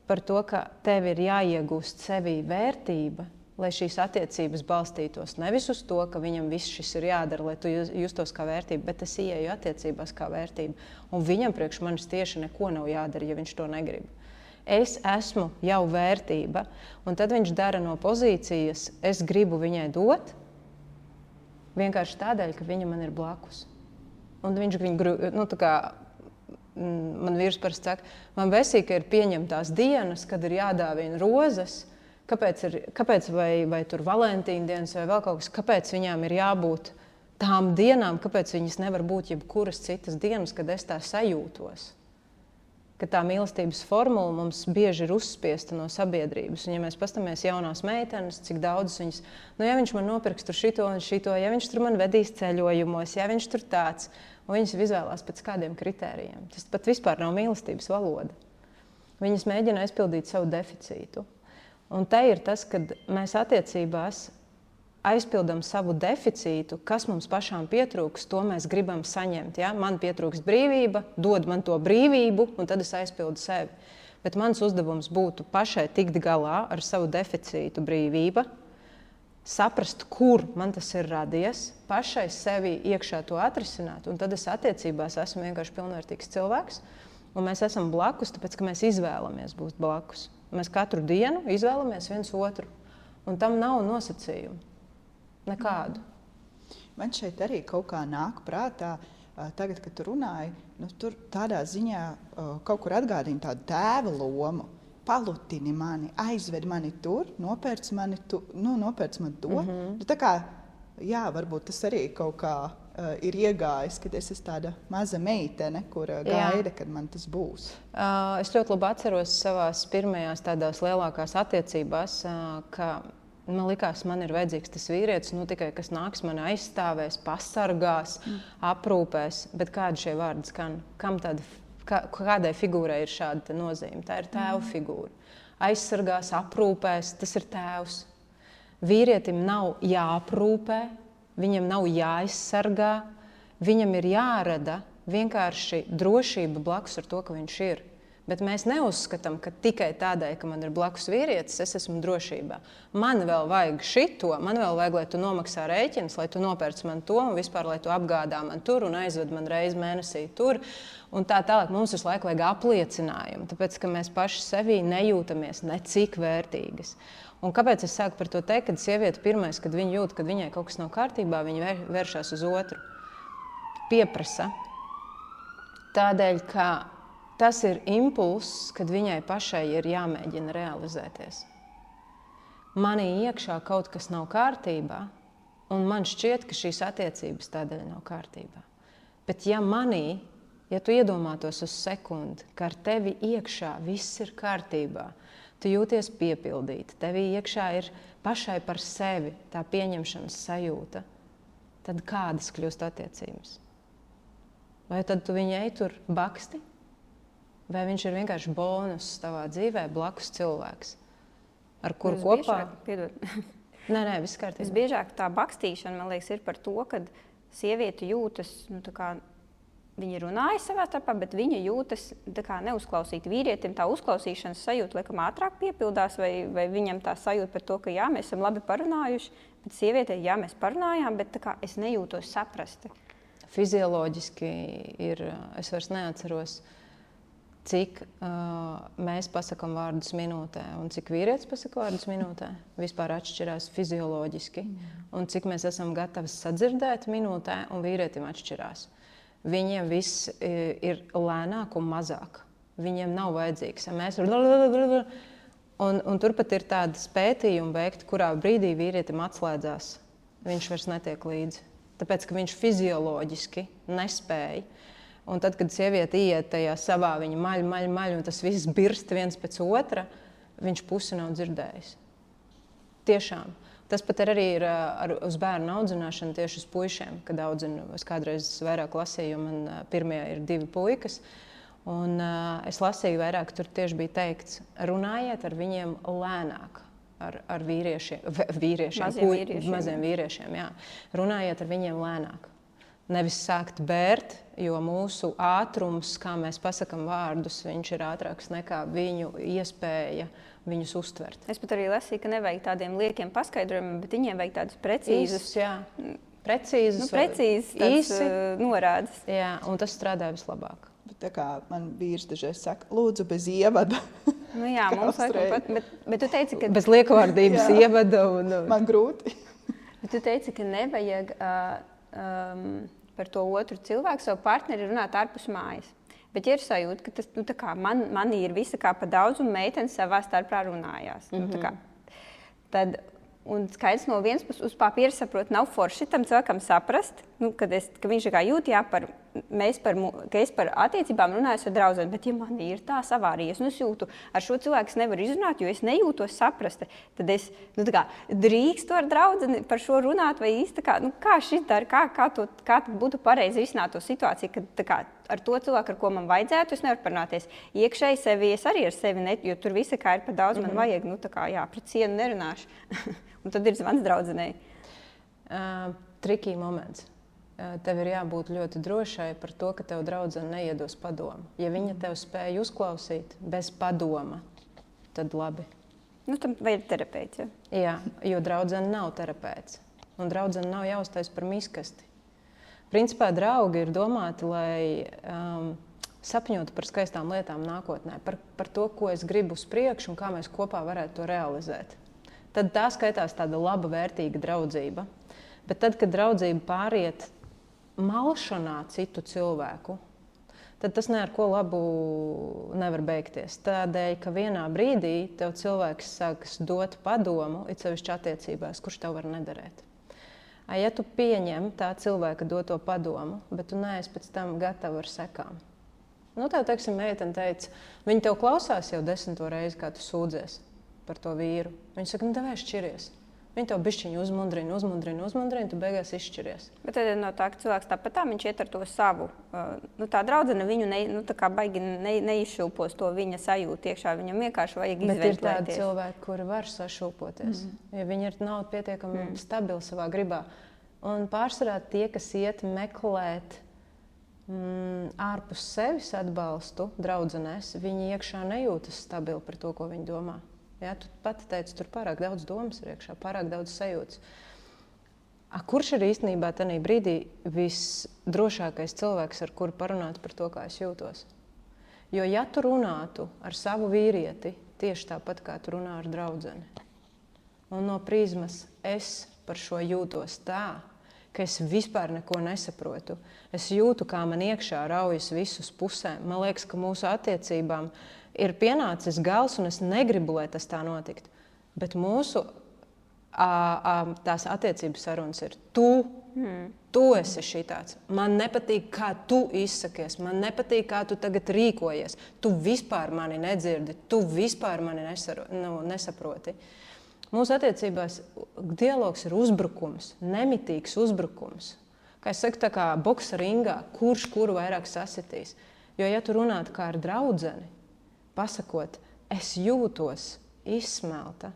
Par to, ka tev ir jāiegūst sevī vērtība, lai šīs attiecības balstītos nevis uz to, ka viņam viss šis ir jādara, lai tu justos kā vērtība, bet es ieeju attiecībās kā vērtība. Un viņam priekš manis tieši neko nav jādara, ja viņš to negrib. Es esmu jau vērtība, un tad viņš dara no pozīcijas, es gribu viņai dot, vienkārši tādēļ, ka viņa man ir blakus. Un viņš viņu man vīrs parasti saka, man vesīgi, ka ir pieņemtās dienas, kad ir jādāvina rozes, kāpēc vai tur Valentīna dienas vai vēl kaut kas, kāpēc viņām ir jābūt tām dienām, kāpēc viņas nevar būt jebkuras citas dienas, kad es tā sajūtos. Ka tā mīlestības formula mums bieži ir uzspiesta no sabiedrības. Un ja mēs pastamies jaunās meitenes, cik daudz viņas, ja viņš man nopirks tur šito un šito, ja viņš tur man vedīs ceļojumos, ja viņš tur tāds, un viņas izvēlās pēc kādiem kritērijiem. Tas pat vispār nav mīlestības valoda. Viņas mēģina aizpildīt savu deficītu. Un te ir tas, kad mēs attiecībās aizpildam savu deficītu, kas mums pašām pietrūks, to mēs gribam saņemt. Ja? Man pietrūks brīvība, dod man to brīvību, un tad es aizpildu sevi. Bet mans uzdevums būtu pašai tikt galā ar savu deficītu brīvība, saprast, kur man tas ir radies, pašai sevi iekšā to atrisināt, un tad es attiecībās esmu vienkārši pilnvērtīgs cilvēks, un mēs esam blakus, tāpēc, ka mēs izvēlamies būt blakus. Mēs katru dienu izvēlamies viens otru, un tam nav nosacījumu. Nekādu. Man šeit arī kaut kā nāk prātā, tagad, kad tu runāji, tur tādā ziņā kaut kur atgādina tādu tēva lomu. Palutini mani, aizved mani tur, nopērc mani to. Tā kā, jā, varbūt tas arī kaut kā ir iegājis, kad es esmu tāda maza meitene, kur gaida, kad man tas būs. Es ļoti labi atceros savās pirmajās tādās lielākās attiecībās, ka man likās, man ir vajadzīgs tas vīrietis, tikai kas nāks mani aizstāvēs, pasargās, aprūpēs, bet kādi šie vārdi skan? Kādai figūrai ir šāda nozīme? Tā ir tēva figūra. Aizsargās, aprūpēs, tas ir tēvs. Vīrietim nav jāaprūpē, viņam nav jāaizsargā, viņam ir jārada vienkārši drošība blakus ar to, ka viņš ir. Bet mēs neuzskatām, ka tikai tādēļ, ka man ir blakus vīrietis, es esmu drošībā. Man vēl vajag šito, man vēl vajag, lai tu nomaksā rēķinus, lai tu nopērc man to un vispār, lai tu apgādā man tur un aizved man reizi mēnesī tur. Un tā tālāk mums visu laiku vajag apliecinājumu, tāpēc, ka mēs paši sevī nejūtamies necik vērtīgas. Un kāpēc es sāku par to teikt, kad sieviete pirmais, kad viņa jūt, kad viņai kaut kas nav kārtībā, viņa vēršās uz otru. Pieprasa. Tādēļ, ka tas ir impulss, kad viņai pašai ir jāmēģina realizēties. Manī iekšā kaut kas nav kārtībā, un man šķiet, ka šīs attiecības tādēļ nav kārtībā. Bet ja tu iedomātos uz sekundi, ka ar tevi iekšā viss ir kārtībā, tu jūties piepildīta, tevī iekšā ir pašai par sevi tā pieņemšanas sajūta, tad kādas kļūst attiecības? Vai tad tu viņai tur baksti? Vai viņš ir vienkārši bonus tavā dzīvē, blakus cilvēks, ar kuru kopā? Nē, viss kārtībā. Visbiežāk tā bakstīšana, man liekas, ir par to, ka sieviete jūtas, viņa runāja savā starpā, bet viņa jūtas neuzklausīt. Vīrietim tā uzklausīšanas sajūta laikam ātrāk piepildās, vai viņam tā sajūta par to, ka jā, mēs esam labi parunājuši, bet sievietei, jā, mēs parunājām, bet es nejūtos saprasti. Fizioloģiski ir, es vairs neatceros, cik mēs pasakām vārdus minūtē un cik vīrietis pasaka vārdus minūtē, vispār atšķirās fizioloģiski. Un cik mēs esam gatavi sadzirdēt minūtē un vīrietim atšķirās. Viņiem viss ir lēnāk un mazāk. Viņiem nav vajadzīgs. Mēs un turpat ir tāda pētījuma veikta, kurā brīdī vīrietim atslēdzās. Viņš vairs netiek līdzi. Tāpēc, ka viņš fizioloģiski nespēja. Un tad, kad sieviete iet tajā savā, viņa maļ, un tas viss birst viens pēc otra, viņš pusi nav dzirdējis. Tiešām. Tas pat arī ir uz bērnu audzināšanu tieši uz puišiem, kad audzinu. Es kādreiz vairāk lasīju, man pirmie ir 2 puikas. Un es lasīju vairāk, tur tieši bija teikts, runājiet ar viņiem lēnāk. Ar maziem vīriešiem, jā. Runājiet ar viņiem lēnāk. Nevis sākt bērt, jo mūsu ātrums, kā mēs pasakām vārdus, viņš ir ātrāks nekā viņu iespēja viņus uztvert. Es pat arī lasīju, ka nevajag tādiem liekiem paskaidrojumiem, bet viņiem vajag tādus precīzus. Precīzus norādes. Jā, un tas strādā vislabāk. Bet tā kā man vīrs dažreiz saka, lūdzu bez ievada. Jā, mums pat, bet tu teici, ka... Bez liekavārdības ievada un... Man grūti. Bet tu teici, ka nevajag... par to otru cilvēku, savu partneri runāt ārpus mājas. Bet ir sajūta, ka tas man ir visa kā pa daudz, un meitene savā starpā runājās. Tad, un skaidrs no vienas puses uz papīra saprot, nav forši tam cilvēkam saprast, ka viņš jūt, ka es par attiecībām runāju ar draudzeni, bet ja man ir tā savārījies, es jūtu, ar šo cilvēku es nevaru izrunāt, jo es nejūtos saprasta, tad es drīkstu ar draudzeni par šo runāt, vai īsti kā šis dara, kā būtu pareizi risināt to situāciju, kad ar to cilvēku, ar ko man vajadzētu, es nevaru parunāties. Iekšēji sevi es arī ar sevi, jo tur visa kā ir par daudz, man vajag, pret sienu nerunāšu. Un tad ir zvans draudzenei. Trikī moments. Tev ir jābūt ļoti drošai par to, ka tev draudzene neiedos padomu. Ja viņa tev spēja uzklausīt bez padoma, tad labi. Nu, tam vai ir terapeits, ja? Jā, jo draudzene nav terapeits. Un draudzene nav jāuztais par miskasti. Principā draugi ir domāti, lai sapņotu par skaistām lietām nākotnē, par to, ko es gribu uz priekšu un kā mēs kopā varētu to realizēt. Tad tā skaitās tāda laba, vērtīga draudzība. Bet tad, kad draudzība pāriet malšanā citu cilvēku, tad tas ne ar ko labu nevar beigties. Tādēļ, ka vienā brīdī tev cilvēks sāks dot padomu, it sevišķi attiecībās, kurš tev var nederēt. Ja tu pieņem tā cilvēka doto padomu, bet tu neesi pēc tam gatava ar sekām. Nu, tā, teiksim, meitene teica, viņa tev klausās jau 10. reizi, kā tu sūdzies par to vīru. Viņa saka, nu, tev šķiries. Viņa tev bišķiņu uzmundrina, tu beigās izšķiries. Bet tad no tā, ka cilvēks tāpat viņš iet ar to savu. Tā draudzene viņu baigi neizšūpos to viņa sajūtu iekšā. Viņam vienkārši vajag izvērtēties. Bet ir tādi cilvēki, kuri var sašūpoties, ja viņi nav pietiekami stabili savā gribā. Un pārsvarā tie, kas iet meklēt ārpus sevis atbalstu draudzenēs, viņi iekšā nejūtas stabili par to, ko viņi domā. Ja, tu pati teici, tur pārāk daudz domas ir iekšā, pārāk daudz sajūtas. Kurš ir īstenībā tajā brīdī visdrošākais cilvēks, ar kuru parunāt par to, kā es jūtos? Jo ja tu runātu ar savu vīrieti tieši tāpat, kā tu runā ar draudzeni, un no prizmas es par šo jūtos tā, ka es vispār neko nesaprotu. Es jūtu, kā man iekšā raujas visus pusēm. Man liekas, ka mūsu attiecībām ir pienācis gals, un es negribu, lai tas tā notiktu. Bet mūsu tās attiecības sarunas ir tu esi šitāds. Man nepatīk, kā tu izsakies. Man nepatīk, kā tu tagad rīkojies. Tu vispār mani nedzirdi. Tu vispār mani nesaproti. Mūsu attiecībās dialogs ir uzbrukums, nemitīgs uzbrukums. Kā es saku, tā kā boksa ringā, kurš kuru vairāk sasitīs. Jo, ja tu runātu kā ar draudzeni, pasakot, es jūtos izsmelta,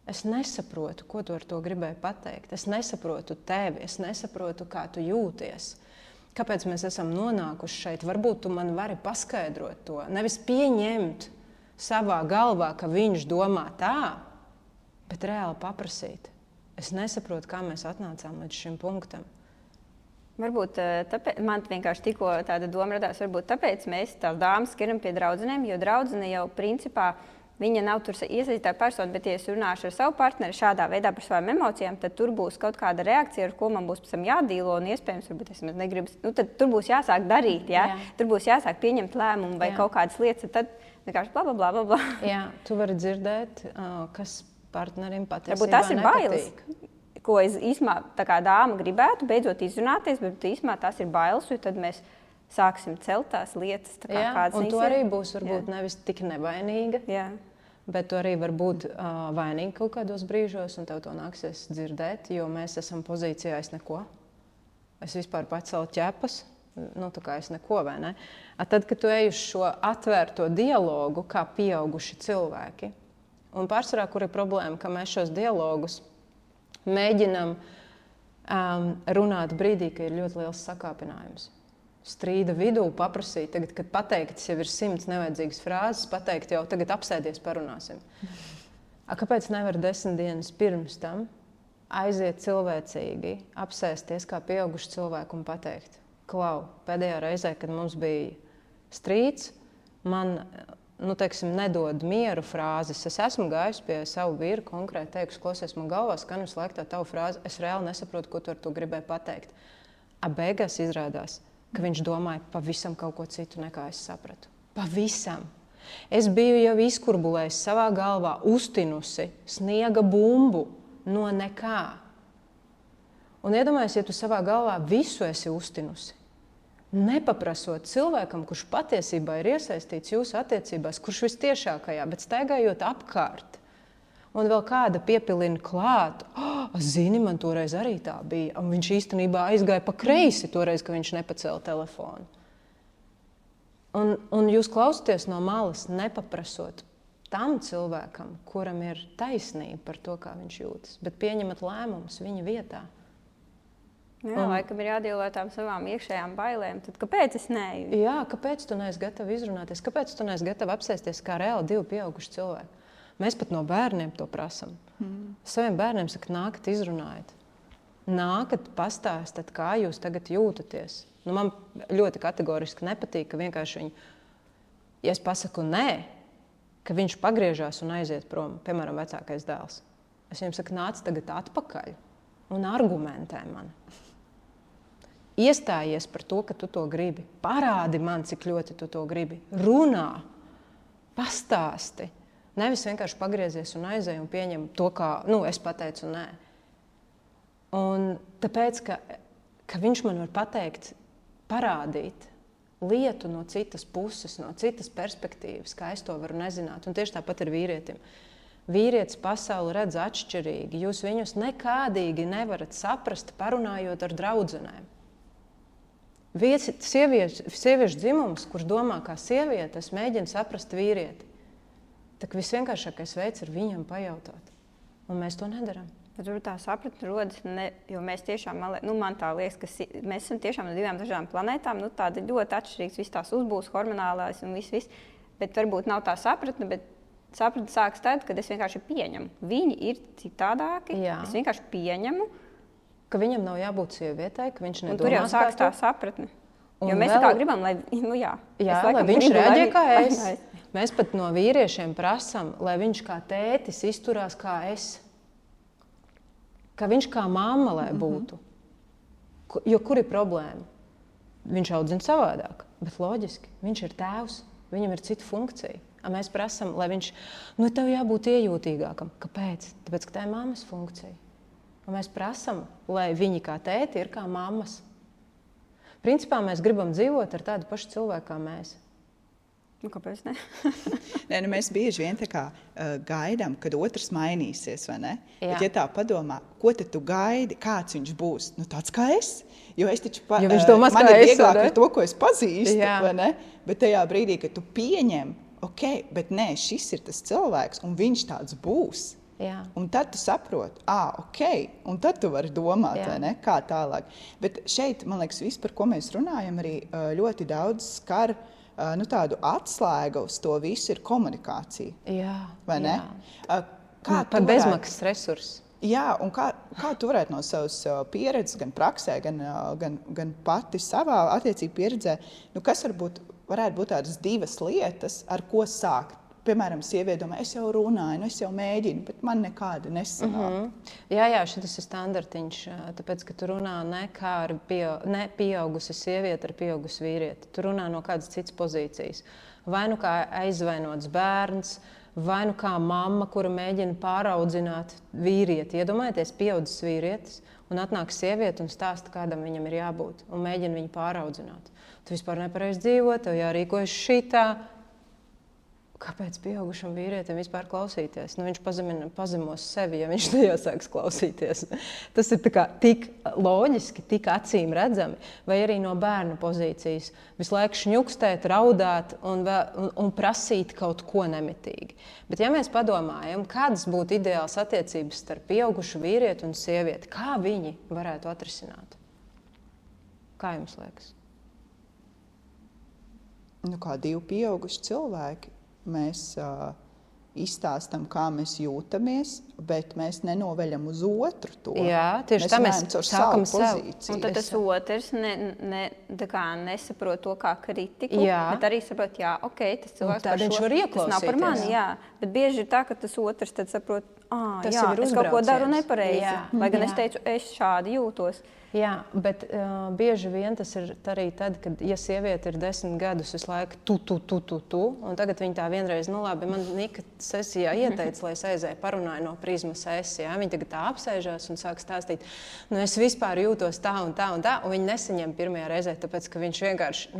es nesaprotu, ko tu ar to gribēji pateikt. Es nesaprotu tevi, es nesaprotu, kā tu jūties. Kāpēc mēs esam nonākuši šeit? Varbūt tu man vari paskaidrot to. Nevis pieņemt savā galvā, ka viņš domā tā, bet reāli paprasīt. Es nesaprotu, kā mēs atnācām līdz šim punktam. Varbūt tāpēc, man vienkārši tikko tāda doma radās, varbūt tāpēc mēs tās dāmas skrienam pie draudzenēm, jo draudzene jau principā, viņa nav tur iesaistītā persona, bet ja es runāšu ar savu partneri šādā veidā par savām emocijām, tad tur būs kaut kāda reakcija, ar ko man būs pēc tam jādīlo, un iespējams, varbūt es negribu, tad tur būs jāsāk darīt, ja? Tur būs jāsāk pieņemt lēmumu vai kaut kādas lietas, tad vienkārši bla, bla, bla, bla, bla. Jā, tu vari dzirdēt, kas partnerim patiesībā varbūt tas ir bailes, ko es īstumā tā kā dāma gribētu beidzot izrunāties, bet īstumā tas ir bailes, jo tad mēs sāksim celt tās lietas. Tā kā kādas un tu arī būs varbūt nevis tik nevainīga, bet tu arī var būt vainīga kaut kādos brīžos, un tev to nāksies dzirdēt, jo mēs esam pozīcijā es neko. Es vispār pacelu ķepas, tā kā es neko, vai ne? Tad, kad tu ej uz šo atvērto dialogu, kā pieauguši cilvēki, un pārsvarā, kur ir problēma, ka mēs šos dialogus mēģinam runāt brīdī, ka ir ļoti liels sakāpinājums. Strīda vidū paprasīt, tagad, kad pateiktas jau ir 100 nevajadzīgas frāzes, pateikt jau tagad apsēdies, parunāsim. Kāpēc nevar 10 dienas pirms tam aiziet cilvēcīgi, apsēsties kā pieauguši cilvēku un pateikt, Klau, pēdējā reizē, kad mums bija strīds, man nedod mieru frāzes. Es esmu gājis pie savu vīru, konkrēti teikusi, klausies, man galvā skan visu laiku tā tavu frāzi, es reāli nesaprotu, ko tu ar to gribēji pateikt. Beigās izrādās, ka viņš domāja pavisam kaut ko citu, nekā es sapratu. Pavisam. Es biju jau izkurbulējis savā galvā, uztinusi sniega bumbu no nekā. Un iedomājies, ja tu savā galvā visu esi uztinusi, nepaprasot cilvēkam, kurš patiesībā ir iesaistīts jūsu attiecībās, kurš vistiešākajā, bet staigājot apkārt, un vēl kāda piepilina klāt, zini, man toreiz arī tā bija, un viņš īstenībā aizgāja pa kreisi toreiz, ka viņš nepacēla telefonu. Un jūs klausāties no malas, nepaprasot tam cilvēkam, kuram ir taisnība par to, kā viņš jūtas, bet pieņemat lēmumus viņa vietā. Jā, laikam ir jādīlē tām savām iekšējām bailēm. Tad kāpēc es neju? Jā, kāpēc tu neesi gatava izrunāties? Kāpēc tu neesi gatava apsēsties kā reāli divi pieauguši cilvēki? Mēs pat no bērniem to prasam. Saviem bērniem saka, nākat izrunājiet. Nākat pastāstat, kā jūs tagad jūtaties. Man ļoti kategoriski nepatīk, ka vienkārši viņi, ja es pasaku nē, ka viņš pagriežās un aiziet prom, piemēram, vecākais dēls. Es viņam saku, nāc tagad atpakaļ un argumentē man. Iestājies par to, ka tu to gribi. Parādi man, cik ļoti tu to gribi. Runā, pastāsti. Nevis vienkārši pagriezies un aizej un pieņem to, kā es pateicu nē. Un tāpēc, ka viņš man var pateikt, parādīt lietu no citas puses, no citas perspektīvas, kā es to varu nezināt. Un tieši tāpat ir vīrietim. Vīrietis pasauli redz atšķirīgi. Jūs viņus nekādīgi nevarat saprast, parunājot ar draudzenēm. Sieviešu dzimums, kurš domā kā sieviete, es mēģinu saprast vīrieti. Tak visvienkāršākais veids ir viņam pajautāt. Un mēs to nedaram. Bet tur tā sapratne rodas, jo mēs tiešām, man tā liekas, ka mēs esam tiešām no divām dažādām planētām, tāda ļoti atšķirīgas, viss tās uzbūves, hormonālās un viss. Bet varbūt nav tā sapratne, bet sapratne sākas tad, kad es vienkārši pieņemu. Viņi ir citādāki, es vienkārši pieņemu. Ka viņam nav jābūt sievietei, ka viņš nedomās. Un tur jau sākas tā sapratne. Jo mēs tā gribam, lai, lai viņš reaģē kā es. Mēs pat no vīriešiem prasam, lai viņš kā tētis izturās kā es. Ka viņš kā mamma lai būtu. Jo kur ir problēma? Viņš audzina savādāk, bet loģiski. Viņš ir tēvs, viņam ir cita funkcija. Mēs prasam, lai viņš, tev jābūt iejūtīgākam. Kāpēc? Tāpēc, ka tā ir mammas funkcija. Un mēs prasam, lai viņi kā tēti ir kā mammas. Principā mēs gribam dzīvot ar tādu pašu cilvēku kā mēs. Kāpēc ne? Nē, mēs bieži vien tā kā gaidām, kad otrs mainīsies, vai ne? Bet, ja tā padomā, ko tad tu gaidi, kāds viņš būs? Tāds kā es. Jo es taču man ir vieglāk ar to, ko es pazīstu, vai ne? Bet tajā brīdī, kad tu pieņem, bet nē, šis ir tas cilvēks, un viņš tāds būs. Jā. Un tad tu saproti, un tad tu vari domāt, vai ne, kā tālāk. Bet šeit, man liekas, viss, par ko mēs runājam, arī ļoti daudz skar tādu atslēgu uz to visu ir komunikācija. Jā, vai ne? Par bezmaksas resursu. Jā, un kā tu varētu no savas pieredzes, gan praksē, gan pati savā attiecību pieredzē, kas varētu būt tādas divas lietas, ar ko sākt? Piemēram, sieviete domā, es jau runāju, es jau mēģinu, bet man nekāda nesanāk. Jā, šis ir standartiņš, tāpēc, ka tu runā ne kā ar pieaugusi sieviete ar pieaugusi vīrieti. Tu runā no kādas citas pozīcijas. Vai kā aizvainots bērns, vai kā mamma, kura mēģina pāraudzināt vīrieti. Iedomājieties, pieaudzis vīrietis, un atnāk sieviete un stāsta, kādam viņam ir jābūt, un mēģina viņu pāraudzināt. Tu vispār nepareizi dzīvo, tev jārīkojas šitā. Kāpēc pieaugušam vīrietim vispār klausīties? Viņš pazemos sevi, ja viņš tajā sāks klausīties. Tas ir tik loģiski, tik acīm redzami, vai arī no bērna pozīcijas. Visu laiku šņukstēt, raudāt un prasīt kaut ko nemitīgi. Bet ja mēs padomājam, kādas būtu ideāls attiecības starp pieaugušu vīrieti un sievieti, kā viņi varētu atrisināt? Kā jums liekas? Kā divi pieauguši cilvēki. Mēs izstāstam, kā mēs jūtamies, bet mēs nenoveļam uz otru to. Jā, tieši tā mēs sākam pozīciju. Un tad tas otrs nesaprot to kā kritiku, bet arī saprot, tas cilvēks par šo, tas nav par mani, bet bieži ir tā, ka tas otrs tad saprot, es kaut ko daru nepareizi, lai gan es teicu, es šādi jūtos. Jā, bet bieži vien tas ir arī tad, kad, ja sieviete ir 10 gadus visu laiku tu, un tagad viņa tā vienreiz, labi, man Nika sesijā ieteica, lai es aizēju parunāju no prizmas sesijā. Viņa tagad tā apsēžās un sāk stāstīt, es vispār jūtos tā un tā, un viņa nesaņem pirmajā reizē, tāpēc, ka viņš vienkārši,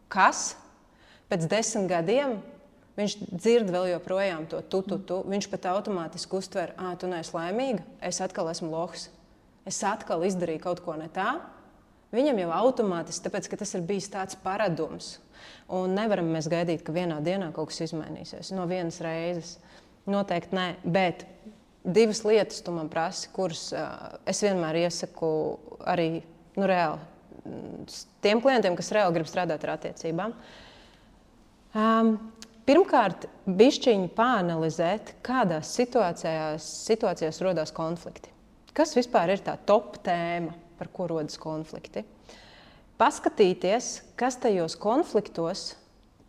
kas? Pēc 10 gadiem viņš dzird vēl joprojām to tu. Viņš pat automātiski uztver, tu neesi laimīga, es atkal esmu lohs. Es atkal izdarīju kaut ko ne tā. Viņam jau automātiski, tāpēc, ka tas ir bijis tāds paradums. Un nevaram mēs gaidīt, ka vienā dienā kaut kas izmainīsies no vienas reizes. Noteikti nē, bet divas lietas tu man prasi, kuras es vienmēr iesaku arī reāli tiem klientiem, kas reāli grib strādāt ar attiecībām. Pirmkārt, bišķiņi pāanalizēt, kādās situācijās rodās konflikti. Kas vispār ir tā top tēma, par ko rodas konflikti? Paskatīties, kas tajos konfliktos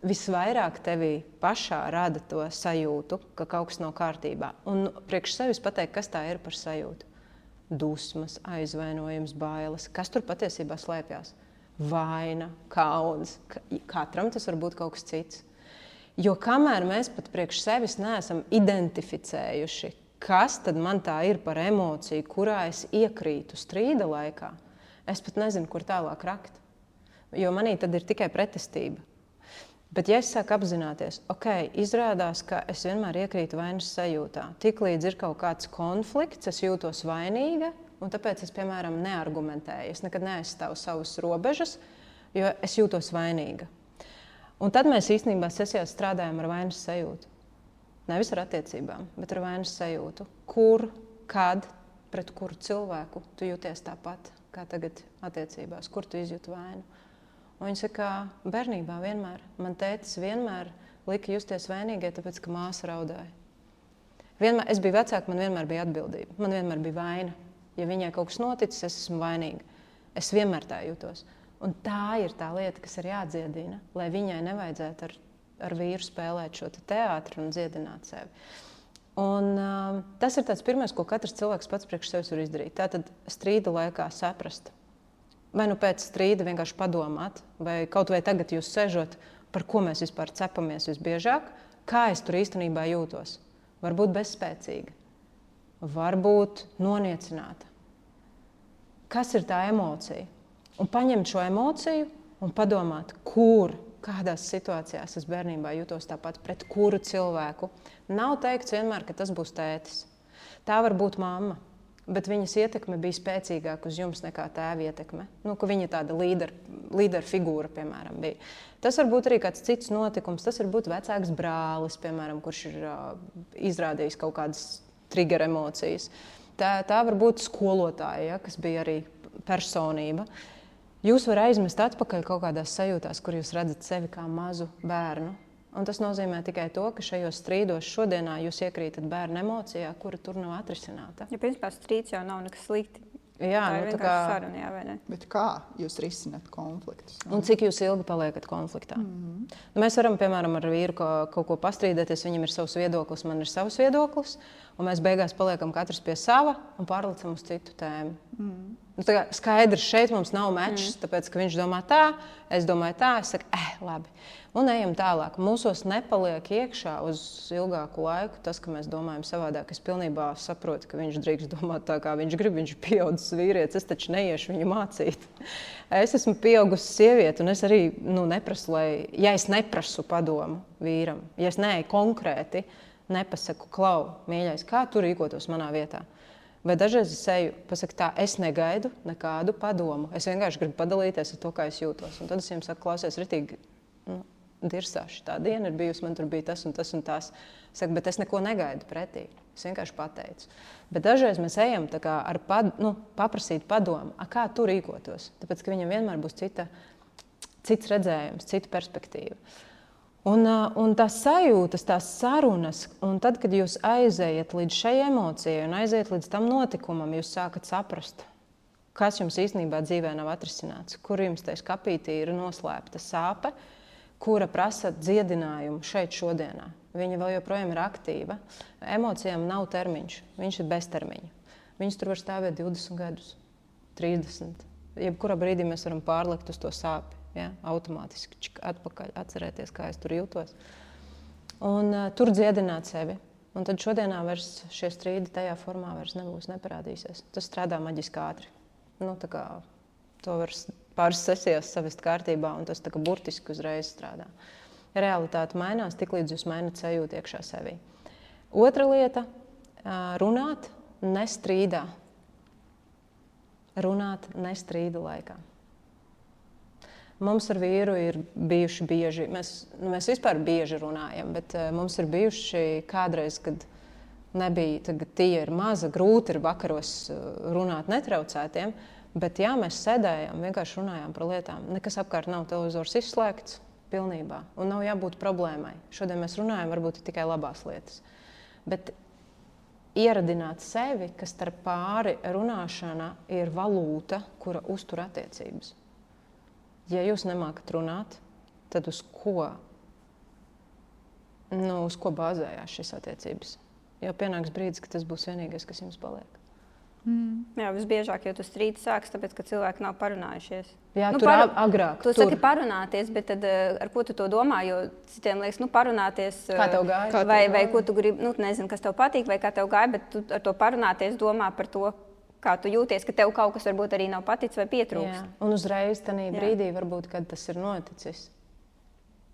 visvairāk tevī pašā rada to sajūtu, ka kaut kas nav kārtībā. Un priekš sevis pateikt, kas tā ir par sajūtu. Dusmas, aizvainojums, bailes. Kas tur patiesībā slēpjas? Vaina, kauns. Katram tas var būt kaut kas cits. Jo kamēr mēs pat priekš sevis neesam identificējuši, kas tad man tā ir par emociju, kurā es iekrītu strīda laikā, es pat nezinu, kur tālāk rakt. Jo manī tad ir tikai pretestība. Bet ja es sāku apzināties, izrādās, ka es vienmēr iekrītu vainas sajūtā. Tiklīdz ir kaut kāds konflikts, es jūtos vainīga, un tāpēc es, piemēram, neargumentēju. Es nekad neaizstāvu savas robežas, jo es jūtos vainīga. Un tad mēs īstenībā sesijās strādājam ar vainas sajūtu. Nevis ar attiecībām, bet ar vainas sajūtu. Kur, kad, pret kuru cilvēku tu jūties tāpat, kā tagad attiecībās, kur tu izjūti vainu. Un viņi saka, ka bērnībā vienmēr, man tētis vienmēr lika justies vainīgai, tāpēc, ka māsa raudāja. Es biju vecāka, man vienmēr bija atbildība, man vienmēr bija vaina. Ja viņai kaut kas noticis, es esmu vainīga. Es vienmēr tā jūtos. Un tā ir tā lieta, kas ir jādziedina, lai viņai nevajadzētu ar vīru spēlēt šo teātri un dziedināt sevi. Un, tas ir tāds pirmais, ko katrs cilvēks pats priekš sevis var izdarīt. Tātad strīda laikā saprast. Vai nu pēc strīda vienkārši padomāt, vai kaut vai tagad jūs sežot, par ko mēs vispār cepamies visbiežāk, kā es tur īstenībā jūtos. Varbūt bezspēcīga, varbūt noniecināta. Kas ir tā emocija? Un paņemt šo emociju un padomāt, kādās situācijās es bērnībā jūtos tāpat pret kuru cilvēku. Nav teikts vienmēr, ka tas būs tētis. Tā var būt mamma, bet viņas ietekme bija spēcīgāka uz jums nekā tēva ietekme. Ka viņa tāda līdera figūra, piemēram, bija. Tas var būt arī kāds cits notikums. Tas var būt vecāks brālis, piemēram, kurš ir izrādījis kaut kādas trigger emocijas. Tā var būt skolotāja, kas bija arī personība. Jūs varat aizmest atpakaļ kaut kādās sajūtās, kur jūs redzat sevi kā mazu bērnu. Un tas nozīmē tikai to, ka šajos strīdos šodienā jūs iekrītat bērnu emocijā, kura tur nav atrisināta. Ja principā strīds jau nav nekas slikti. Jā, tā ir vienkārši saruna, jā, vai ne? Bet kā jūs risināt konfliktus? Un cik jūs ilgi paliekat konfliktā? Mēs varam, piemēram, ar vīru kaut ko pastrīdēties, viņam ir savs viedoklis, man ir savs viedoklis, un mēs beigās paliekam katrs pie sava un pārlecam uz citu tēmu. Skaidrs, šeit mums nav mečs, tāpēc, ka viņš domā tā, es domāju tā, es saku, labi. Un ejam tālāk. Mūsos nepaliek iekšā uz ilgāku laiku tas, ka mēs domājam savādāk. Es pilnībā saprotu, ka viņš drīkst domāt tā, kā viņš grib. Viņš ir pieaudzis vīrietis, es taču neiešu viņu mācīt. Es esmu pieaugusi sieviete, un es arī neprasu, ja es neprasu padomu vīram, ja es neeju konkrēti, nepasaku, klau, mīļais, kā tu rīkotos manā vietā. Vai dažreiz es eju, pasaku tā, es negaidu nekādu padomu. Es vienkārši gribu padalīties ar to, kā es jūtos. Un tad es jums saku, klausies, ritīgi, dirsāši, tā diena ir bijusi, man tur bija tas un tas un tās. Saku, bet es neko negaidu pretī. Es vienkārši pateicu. Bet dažreiz mēs ejam tā kā ar paprasīt padomu, kā tu rīkotos. Tāpēc, ka viņam vienmēr būs cits redzējums, cita perspektīva. Un tās sajūtas, tās sarunas, un tad, kad jūs aizejat līdz šai emocijai un aizejat līdz tam notikumam, jūs sākat saprast, kas jums īstenībā dzīvē nav atrisināts, kur jums tajā skapītī ir noslēpta sāpe, kura prasa dziedinājumu šeit šodienā. Viņa vēl joprojām ir aktīva. Emocijām nav termiņš, viņš ir beztermiņa. Viņas tur var stāvēt 20 gadus, 30. Jebkurā brīdī mēs varam pārlikt uz to sāpi. Ja? Automātiski atpakaļ atcerēties, kā es tur jūtos. Un tur dziedināt sevi. Un tad šodienā vairs šie strīdi tajā formā vairs neparādīsies. Tas strādā maģiski ātri. To var pāris sesijās savest kārtībā, un tas burtiski uzreiz strādā. Realitāte mainās, tiklīdz jūs mainat sajūtu iekšā sevī. Otra lieta – runāt nestrīdā. Runāt nestrīda laikā. Mums ar vīru ir bijuši bieži, mēs vispār bieži runājam, bet mums ir bijuši kādreiz, kad nebija, tagad tie ir maza, grūti ir vakaros runāt netraucētiem, bet jā, mēs sēdējām, vienkārši runājām par lietām. Nekas apkārt nav, televizors izslēgts, pilnībā. Un nav jābūt problēmai. Šodien mēs runājam varbūt tikai labās lietas. Bet ieradināt sevi, ka starp pāri runāšana ir valūta, kura uztur attiecības. Ja jūs nemākat runāt, tad uz ko bāzējās šīs attiecības? Jo pienāks brīdis, ka tas būs vienīgais, kas jums paliek. Jā, visbiežāk jau tas strīds sāks, tāpēc, ka cilvēki nav parunājušies. Jā, agrāk. Tu saki parunāties, bet tad, ar ko tu to domā? Jo citiem liekas, parunāties. Kā tev gāja? Vai ko tu gribi, nezinu, kas tev patīk, vai kā tev gāja, bet tu ar to parunāties domā par to, kā tu jūties, ka tev kaut kas varbūt arī nav paticis vai pietrūkst. Jā. Un uzreiz tajā brīdī, varbūt, kad tas ir noticis,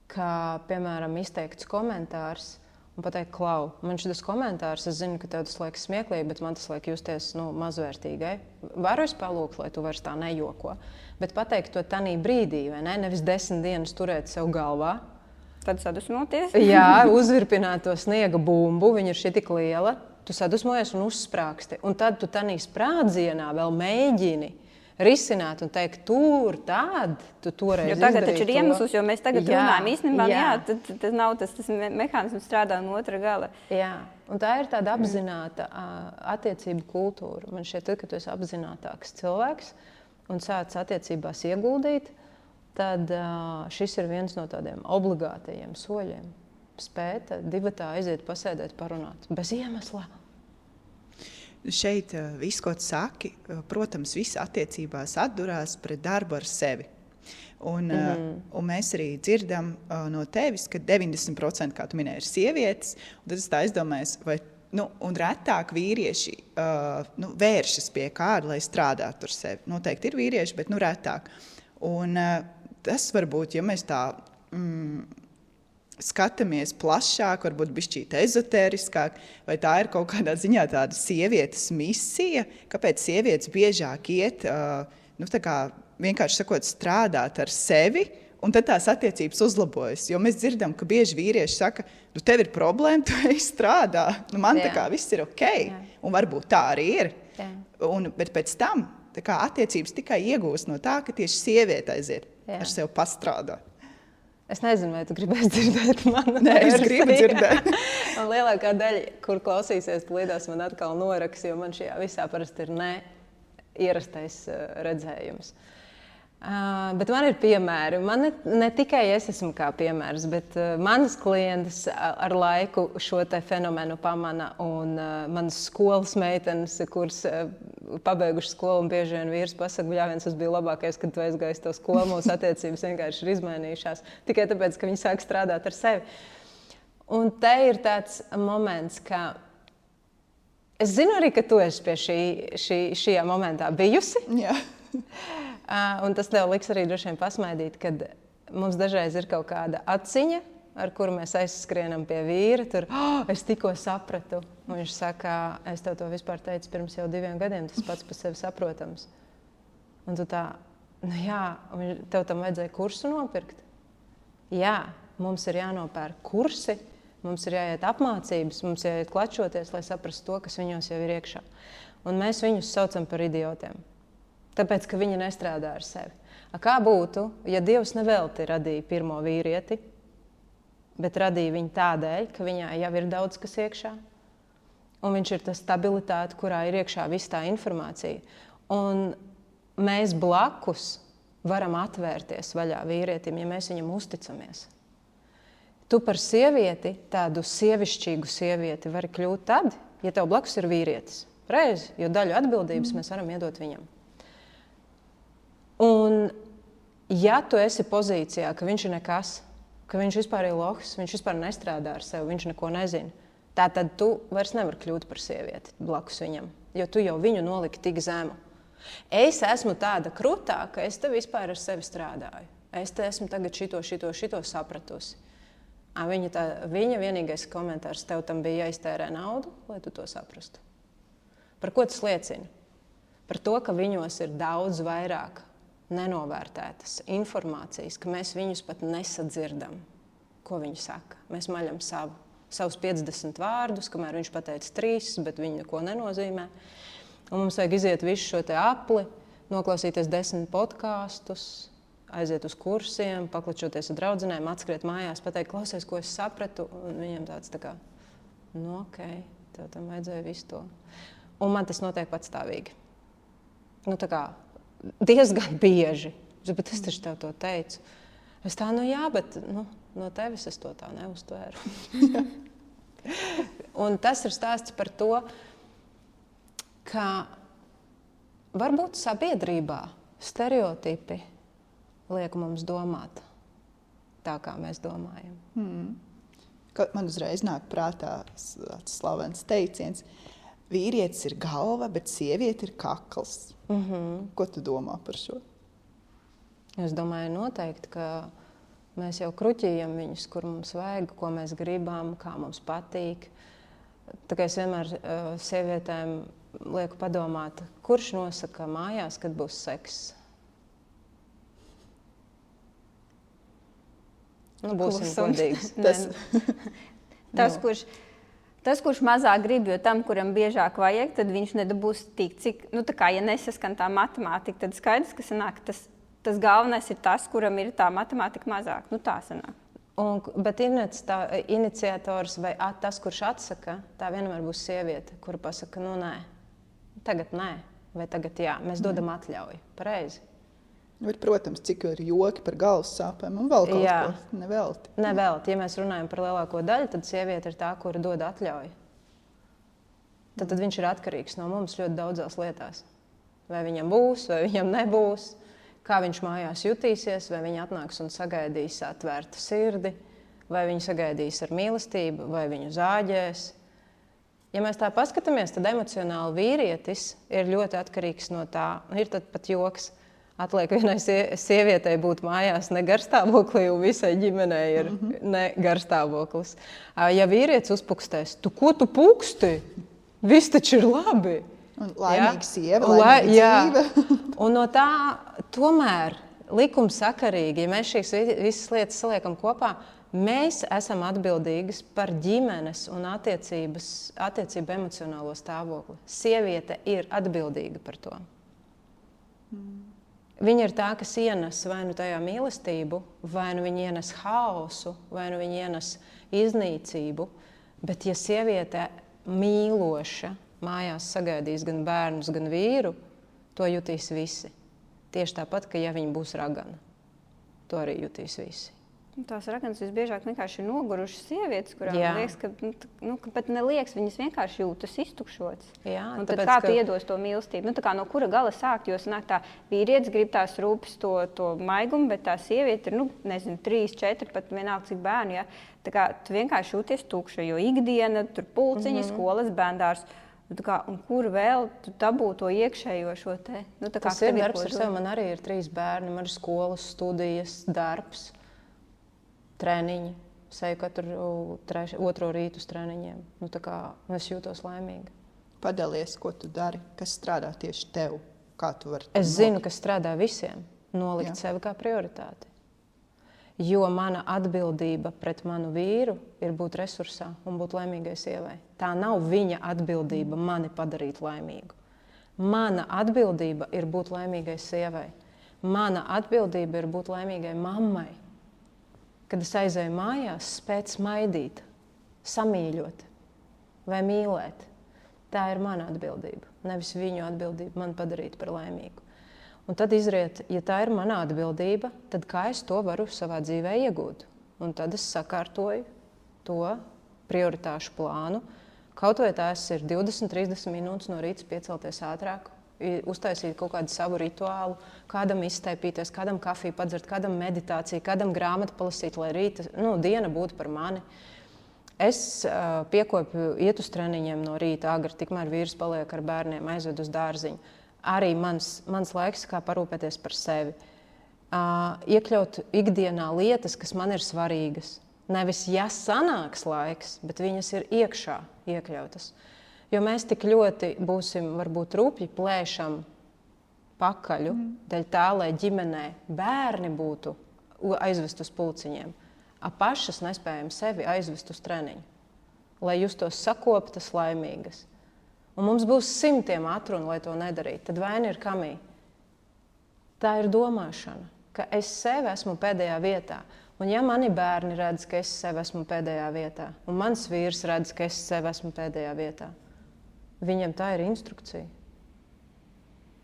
kā, piemēram, izteikts komentārs, un pateikt, Klau, man šis komentārs, es zinu, ka tev tas liekas smieklīgi, bet man tas liek justies mazvērtīgai. Varu es palūgt, lai tu vairs tā nejoko, bet pateikt to tanī brīdī, vai ne? Nevis 10 dienas turēt sev galvā. Tad sadusmoties. Jā, uzvirpināt to sniega bumbu, viņa ir šitik liela, tu sadusmojies un uzsprāksti. Un tad tu tanī sprādzienā vēl mēģini risināt un teikt, tu toreiz jo tagad taču ir iemesls, jo mēs tagad runājam īstenībā, tas nav tas mehānisms strādā no otra gala. Jā, un tā ir tāda apzināta attiecību kultūra. Man šķiet, tad, kad tu esi apzinātāks cilvēks un sāc attiecībās ieguldīt, tad šis ir viens no tādiem obligātajiem soļiem. Spēt divatā aiziet, pasēdēt, parunāt. Bez iemesla. Šeit viss, ko tu saki, protams, viss attiecībās atdurās pret darbu ar sevi. Un mēs arī dzirdam no tevis, ka 90%, kā tu minēji, ir sievietes. Un tad es tā aizdomājos, un retāk vīrieši vēršas pie kāda, lai strādātu ar sevi. Noteikti ir vīrieši, bet retāk. Un tas varbūt, ja mēs tā skatāmies plašāk, varbūt bišķīt ezotēriskāk, vai tā ir kaut kādā ziņā tāda sievietes misija, kāpēc sievietes biežāk iet, tā kā vienkārši sakot, strādāt ar sevi, un tad tās attiecības uzlabojas. Jo mēs dzirdam, ka bieži vīrieši saka, tev ir problēma, tu ej strādā, man tā kā viss ir ok, un varbūt tā arī ir. Bet pēc tam tā kā attiecības tikai iegūst no tā, ka tieši sieviete aiziet ar sevi pastrādāt. Es nezinu, vai tu gribēsi dzirdēt manu Nē, es gribu dzirdēt. Un lielākā daļa, kur klausīsies, līdās man atkal noraks, jo man šajā visā parasti ir ierastais redzējums. Bet man ir piemēri. Man ne tikai es esmu kā piemērs, bet manas klientes ar laiku šo te fenomenu pamana. Un manas skolas meitenes, kuras pabeigušas skolu, un bieži vien vīrs pasaka, bļāviens, tas bija labākais, kad tu aizgāji to skolu, mūsu attiecības vienkārši ir izmainījušās. Tikai tāpēc, ka viņi sāk strādāt ar sevi. Un te ir tāds moments, ka es zinu arī, ka tu esi pie šajā momentā bijusi. Jā. Un tas tev liks arī droši vien pasmaidīt, kad mums dažreiz ir kaut kāda atziņa, ar kuru mēs aizskrienam pie vīra. Tur, es tikko sapratu. Un viņš saka, es tev to vispār teicu pirms jau 2 gadiem, tas pats par sevi saprotams. Un tu tā, tev tam vajadzēja kursu nopirkt. Jā, mums ir jānopērk kursi, mums ir jāiet apmācības, mums jāiet klačoties, lai saprastu to, kas viņos jau ir iekšā. Un mēs viņus saucam par idiotiem. Tāpēc, ka viņi nestrādā ar sevi. Kā būtu, ja Dievs nevelti radīja pirmo vīrieti, bet radīja viņu tādēļ, ka viņā jau ir daudz kas iekšā, un viņš ir tā stabilitāte, kurā ir iekšā viss tā informācija. Un mēs blakus varam atvērties vaļā vīrietim, ja mēs viņam uzticamies. Tu par sievieti, tādu sievišķīgu sievieti, vari kļūt tad, ja tev blakus ir vīrietis. Reizi, jo daļu atbildības mēs varam iedot viņam. Un, ja tu esi pozīcijā, ka viņš ir nekas, ka viņš vispār ir lohs, viņš vispār nestrādā ar sevi, viņš neko nezina, tad tu vairs nevari kļūt par sievieti blakus viņam, jo tu jau viņu noliki tik zemu. Es esmu tāda krutā, ka es te vispār ar sevi strādāju. Es te esmu tagad šito sapratusi. Viņa vienīgais komentārs, tev tam bija jāiztērē naudu, lai tu to saprastu. Par ko tas liecina? Par to, ka viņos ir daudz vairāk nenovērtētas informācijas, ka mēs viņus pat nesadzirdam, ko viņi saka. Mēs maļam savus 50 vārdus, kamēr viņš pateica 3, bet viņi neko nenozīmē. Un mums vajag iziet visu šo te apli, noklausīties 10 podkastus, aiziet uz kursiem, paklačoties ar draudzenēm, atskriet mājās, pateikt, klausies, ko es sapratu. Un viņiem tāds tā kā, nu ok, tev tam vajadzēja visu to. Un man tas notiek patstāvīgi. Nu tā kā diezgan bieži. Bet es taču tev to teicu. Es tā, nu jā, bet no tevis es to tā neuztvēru. Un tas ir stāsts par to, ka varbūt sabiedrībā stereotipi liek mums domāt tā, kā mēs domājam. Man uzreiz nāk prātā slavens teiciens. Vīrietis ir galva, bet sieviete ir kakls. Ko tu domā par šo? Es domāju noteikti, ka mēs jau kruķījam viņus, kur mums vajag, ko mēs gribam, kā mums patīk. Tā kā es vienmēr sievietēm lieku padomāt, kurš nosaka mājās, kad būs sekss? Nu, būsim godīgs. Tas, kurš mazāk grib, jo tam, kuram biežāk vajag, tad viņš nedabūs tik, cik, tā kā, ja nesaskan tā matemātika, tad skaidrs, ka sanāk, tas galvenais ir tas, kuram ir tā matemātika mazāk. Tā sanāk. Bet iniciators vai tas, kurš atsaka, tā vienmēr būs sieviete, kura pasaka, nē, tagad nē, vai tagad jā. Mēs dodam atļauju. Pareizi. Bet, protams, cik ir joki par galvas sāpēm un vēl kaut ko nevelti. Nevelti. Ja mēs runājam par lielāko daļu, tad sieviete ir tā, kura dod atļauju. Tad viņš ir atkarīgs no mums ļoti daudzās lietās. Vai viņam būs, vai viņam nebūs, kā viņš mājās jutīsies, vai viņa atnāks un sagaidīs atvērtu sirdi, vai viņu sagaidīs ar mīlestību, vai viņu zāģēs. Ja mēs tā paskatāmies, tad emocionāli vīrietis ir ļoti atkarīgs no tā. Ir tad pat joks. Atliek vienai sievietei būt mājās ne garstāvoklī, un visai ģimenei ir ne garstāvoklis. Ja vīrietis uzpukstēs, ko tu puksti? Viss taču ir labi. Un laimīga sieva, laimīga dzīve. Un no tā tomēr likumsakarīgi, ja mēs šīs visas lietas saliekam kopā, mēs esam atbildīgas par ģimenes un attiecību emocionālo stāvokli. Sieviete ir atbildīga par to. Viņa ir tā, kas ienes vai nu tajā mīlestību, vai nu viņa ienes haosu, vai nu viņa ienes iznīcību. Bet ja sieviete mīloša mājās sagaidīs gan bērnus, gan vīru, to jutīs visi. Tieši tāpat, ka ja viņa būs ragana, to arī jutīs visi. Tās raganas visbiežāk vienkārši ir nogurušas sievietes, kurām liekas, ka pat neliekas, viņas vienkārši jūtas iztukšotas. Un tad kā tu iedos to mīlestību? Tā kā no kura gala sākt, jo sanāk tā vīrietis grib tās rūpes to maigumu, bet tā sieviete ir, 3, 4, pat vienalga cik bērni. Ja? Tā kā tu vienkārši jūties tukša, jo ikdiena, tur pulciņi, skolas, bērndārs. Un kur vēl tu dabū to iekšējo šo te? Tas ir darbs ar sevi. Man arī ir 3 bērni, man ir skolas, studijas, darbs. Treniņi. Seju katru 2. rītu uz treniņiem. Es jūtos laimīga. Padalies, ko tu dari, kas strādā tieši tev. Kā tu vari? Es zinu, kas strādā visiem. Nolikt sevi kā prioritāti. Jo mana atbildība pret manu vīru ir būt resursā un būt laimīgai sievai. Tā nav viņa atbildība mani padarīt laimīgu. Mana atbildība ir būt laimīgai sievai. Mana atbildība ir būt laimīgai mammai. Kad es aizēju mājās, spēt smaidīt, samīļot vai mīlēt. Tā ir mana atbildība, nevis viņu atbildība man padarīt par laimīgu. Un tad izriet, ja tā ir mana atbildība, tad kā es to varu savā dzīvē iegūt? Un tad es sakārtoju to prioritāšu plānu. Kaut vai tās ir 20-30 minūtes no rīta piecelties ātrāk, uztaisīt kaut kādu savu rituālu, kādam izstaipīties, kādam kafiju padzert, kādam meditāciju, kādam grāmatu palasīt, lai rīta diena būtu par mani. Es piekopju iet uz treniņiem no rīta agri, tikmēr vīrs paliek ar bērniem, aizved uz dārziņu. Arī mans laiks, kā parūpēties par sevi. Iekļaut ikdienā lietas, kas man ir svarīgas. Nevis, ja sanāks laiks, bet viņas ir iekšā iekļautas. Jo mēs tik ļoti būsim, varbūt rupji plēšam pakaļu, dēļ tā, lai ģimenē bērni būtu aizvest uz pulciņiem, a pašas nespējam sevi aizvest uz treniņu, lai justos sakoptas, laimīgas. Un mums būs 100 atrunu, lai to nedarītu. Tad vaina ir kamī. Tā ir domāšana, ka es sevi esmu pēdējā vietā. Un ja mani bērni redz, ka es sevi esmu pēdējā vietā, un mans vīrs redz, ka es sevi esmu pēdējā vietā, viņam tā ir instrukcija.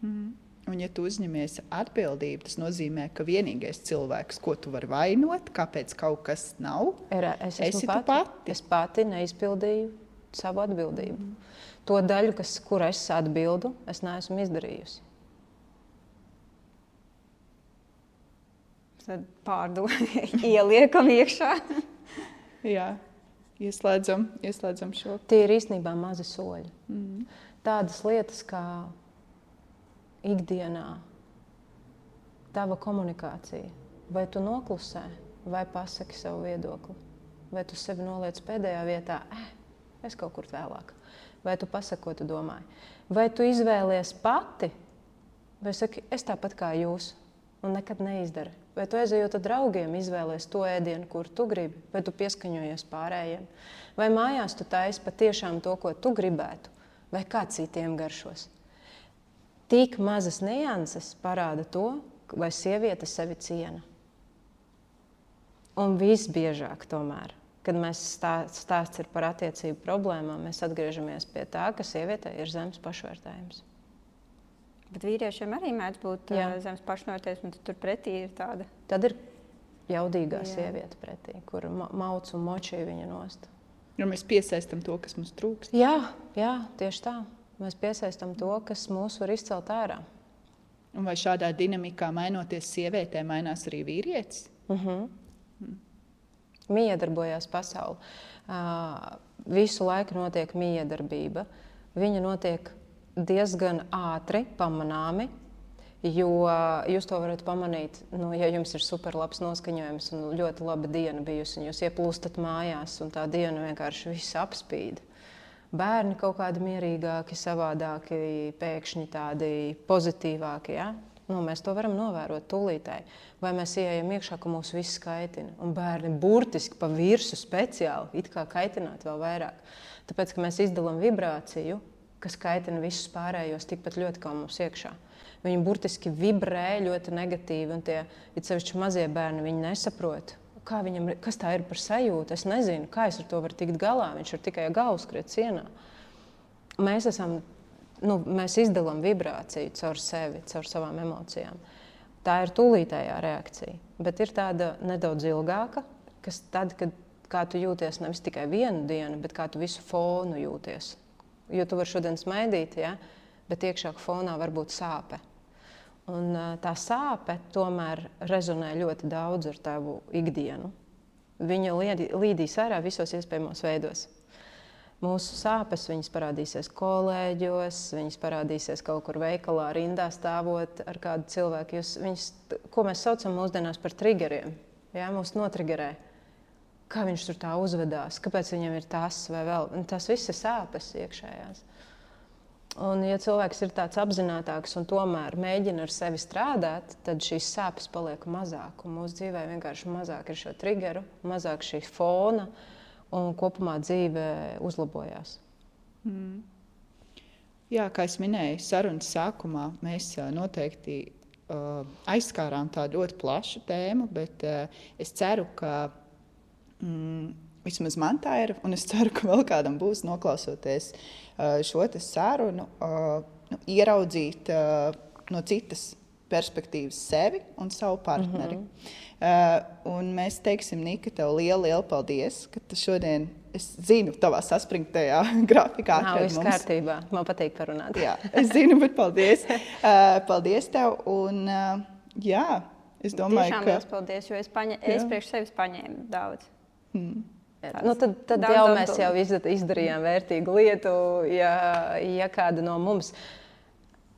Un ja tu uzņemies atbildību, tas nozīmē, ka vienīgais cilvēks, ko tu vari vainot, kāpēc kaut kas nav, esi tu pati. Es pati neizpildīju savu atbildību. To daļu, kur es atbildu, es neesmu izdarījusi. Tad ieliekam iekšā. Jā, ieslēdzam šo. Tie ir īstenībā mazi soļi. Tādas lietas kā ikdienā tava komunikācija. Vai tu noklusē, vai pasaki savu viedokli? Vai tu sevi noliec pēdējā vietā? Es kaut kur vēlāk. Vai tu pasaki, ko tu domāji? Vai tu izvēlies pati? Vai saki, es tāpat kā jūs, un nekad neizdari? Vai tu aizejot ar draugiem izvēlies to ēdienu, kur tu gribi? Vai tu pieskaņojies pārējiem? Vai mājās tu taisi patiešām to, ko tu gribētu? Vai kā citiem garšos? Tik mazas nianses parāda to, vai sieviete sevi ciena. Un visbiežāk tomēr, kad mēs stāsts ir par attiecību problēmām, mēs atgriežamies pie tā, ka sievietei ir zems pašvērtējums. Bet vīriešiem arī mēdz būt zems pašvērtējums, un tur pretī ir tāda. Tad ir jaudīgā sieviete pretī, kur mauc un močī viņa nost. Jo mēs piesaistam to, kas mums trūkst. Jā, tieši tā. Mēs piesaistam to, kas mūs var izcelt ārā. Un vai šādā dinamikā mainoties sievietē, mainās arī vīrietis? Miedarbojās pasauli. Visu laiku notiek miedarbība. Viņa notiek diezgan ātri, pamanāmi, jo jūs to varat pamanīt, ja jums ir superlabs noskaņojums un ļoti laba diena bijusi, un jūs ieplūstat mājās, un tā diena vienkārši viss apspīd. Bērni kaut kādi mierīgāki, savādāki, pēkšņi tādi pozitīvāki, ja? Mēs to varam novērot tūlītēji. Vai mēs ieejam iekšā, ka mūs viss kaitina, un bērni burtiski pa virsu speciāli, it kā kaitināt vēl vairāk. Tāpēc, ka mēs izdalām vibrāciju, kas kaitina visus pārējos tikpat ļoti kā mums iekšā. Viņi burtiski vibrē ļoti negatīvi, un tie, it sevišķi mazie bērni, viņi nesaprot, kas tā ir par sajūtu. Es nezinu, kā es ar to varu tikt galā. Viņš var tikai galvu skriet sienā. Mēs izdalām vibrāciju caur sevi, caur savām emocijām. Tā ir tūlītējā reakcija, bet ir tāda nedaudz ilgāka, kas tad, kad kā tu jūties nevis tikai vienu dienu, bet kā tu visu fonu jūties. Jo tu vari šodien smaidīt, ja? Bet iekšā fonā var būt sāpe. Un tā sāpe tomēr rezonē ļoti daudz ar tavu ikdienu. Viņa līdīs ārā visos iespējamos veidos. Mūsu sāpes, viņas parādīsies kolēģos, viņas parādīsies kaut kur veikalā, rindā stāvot ar kādu cilvēku. Ko mēs saucam mūsdienās par triggeriem, ja? Mūs notrigerē. Kā viņš tur tā uzvedās, kāpēc viņam ir tas vai vēl. Un tas viss ir sāpes iekšējās. Un ja cilvēks ir tāds apzinātāks un tomēr mēģina ar sevi strādāt, tad šīs sāpes paliek mazāk. Un mūsu dzīvē vienkārši mazāk ir šo triggeru, mazāk šī fona. Un kopumā dzīve uzlabojās. Jā, kā es minēju, sarunas sākumā mēs noteikti aizskārām tādu ļoti plašu tēmu, bet es ceru, ka vismaz man tā ir, un es ceru, ka vēl kādam būs noklausoties šo te sarunu, ieraudzīt no citas perspektīvas sevi un savu partneri. Un mēs teiksim, Nika, tev lielu paldies, ka tu šodien, es zinu, tavā saspringtajā grafikā atradi mums. Nav viss kārtībā, man patīk parunāt. Jā, es zinu, bet paldies. Paldies tev. Un jā, es domāju, tiešām liels paldies, jo es priekš sevis paņēmu daudz. Tad jau mēs jau izdarījām vērtīgu lietu, ja kāda no mums.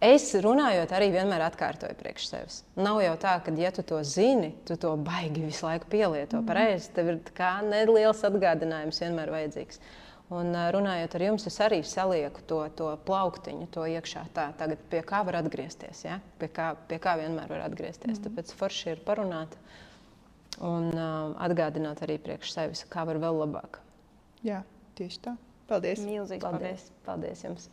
Es runājot arī vienmēr atkārtoju priekš sevis. Nav jau tā, ka ja tu to zini, tu to baigi visu laiku pielieto pareizi. Tev ir kā neliels atgādinājums vienmēr vajadzīgs. Un runājot ar jums, es arī salieku to plauktiņu, to iekšā tā. Tagad pie kā var atgriezties, ja? Pie kā vienmēr var atgriezties. Tāpēc forši ir parunāt un atgādināt arī priekš sevis, kā var vēl labāk. Jā, tieši tā. Paldies. Milzīgs paldies. Paldies jums.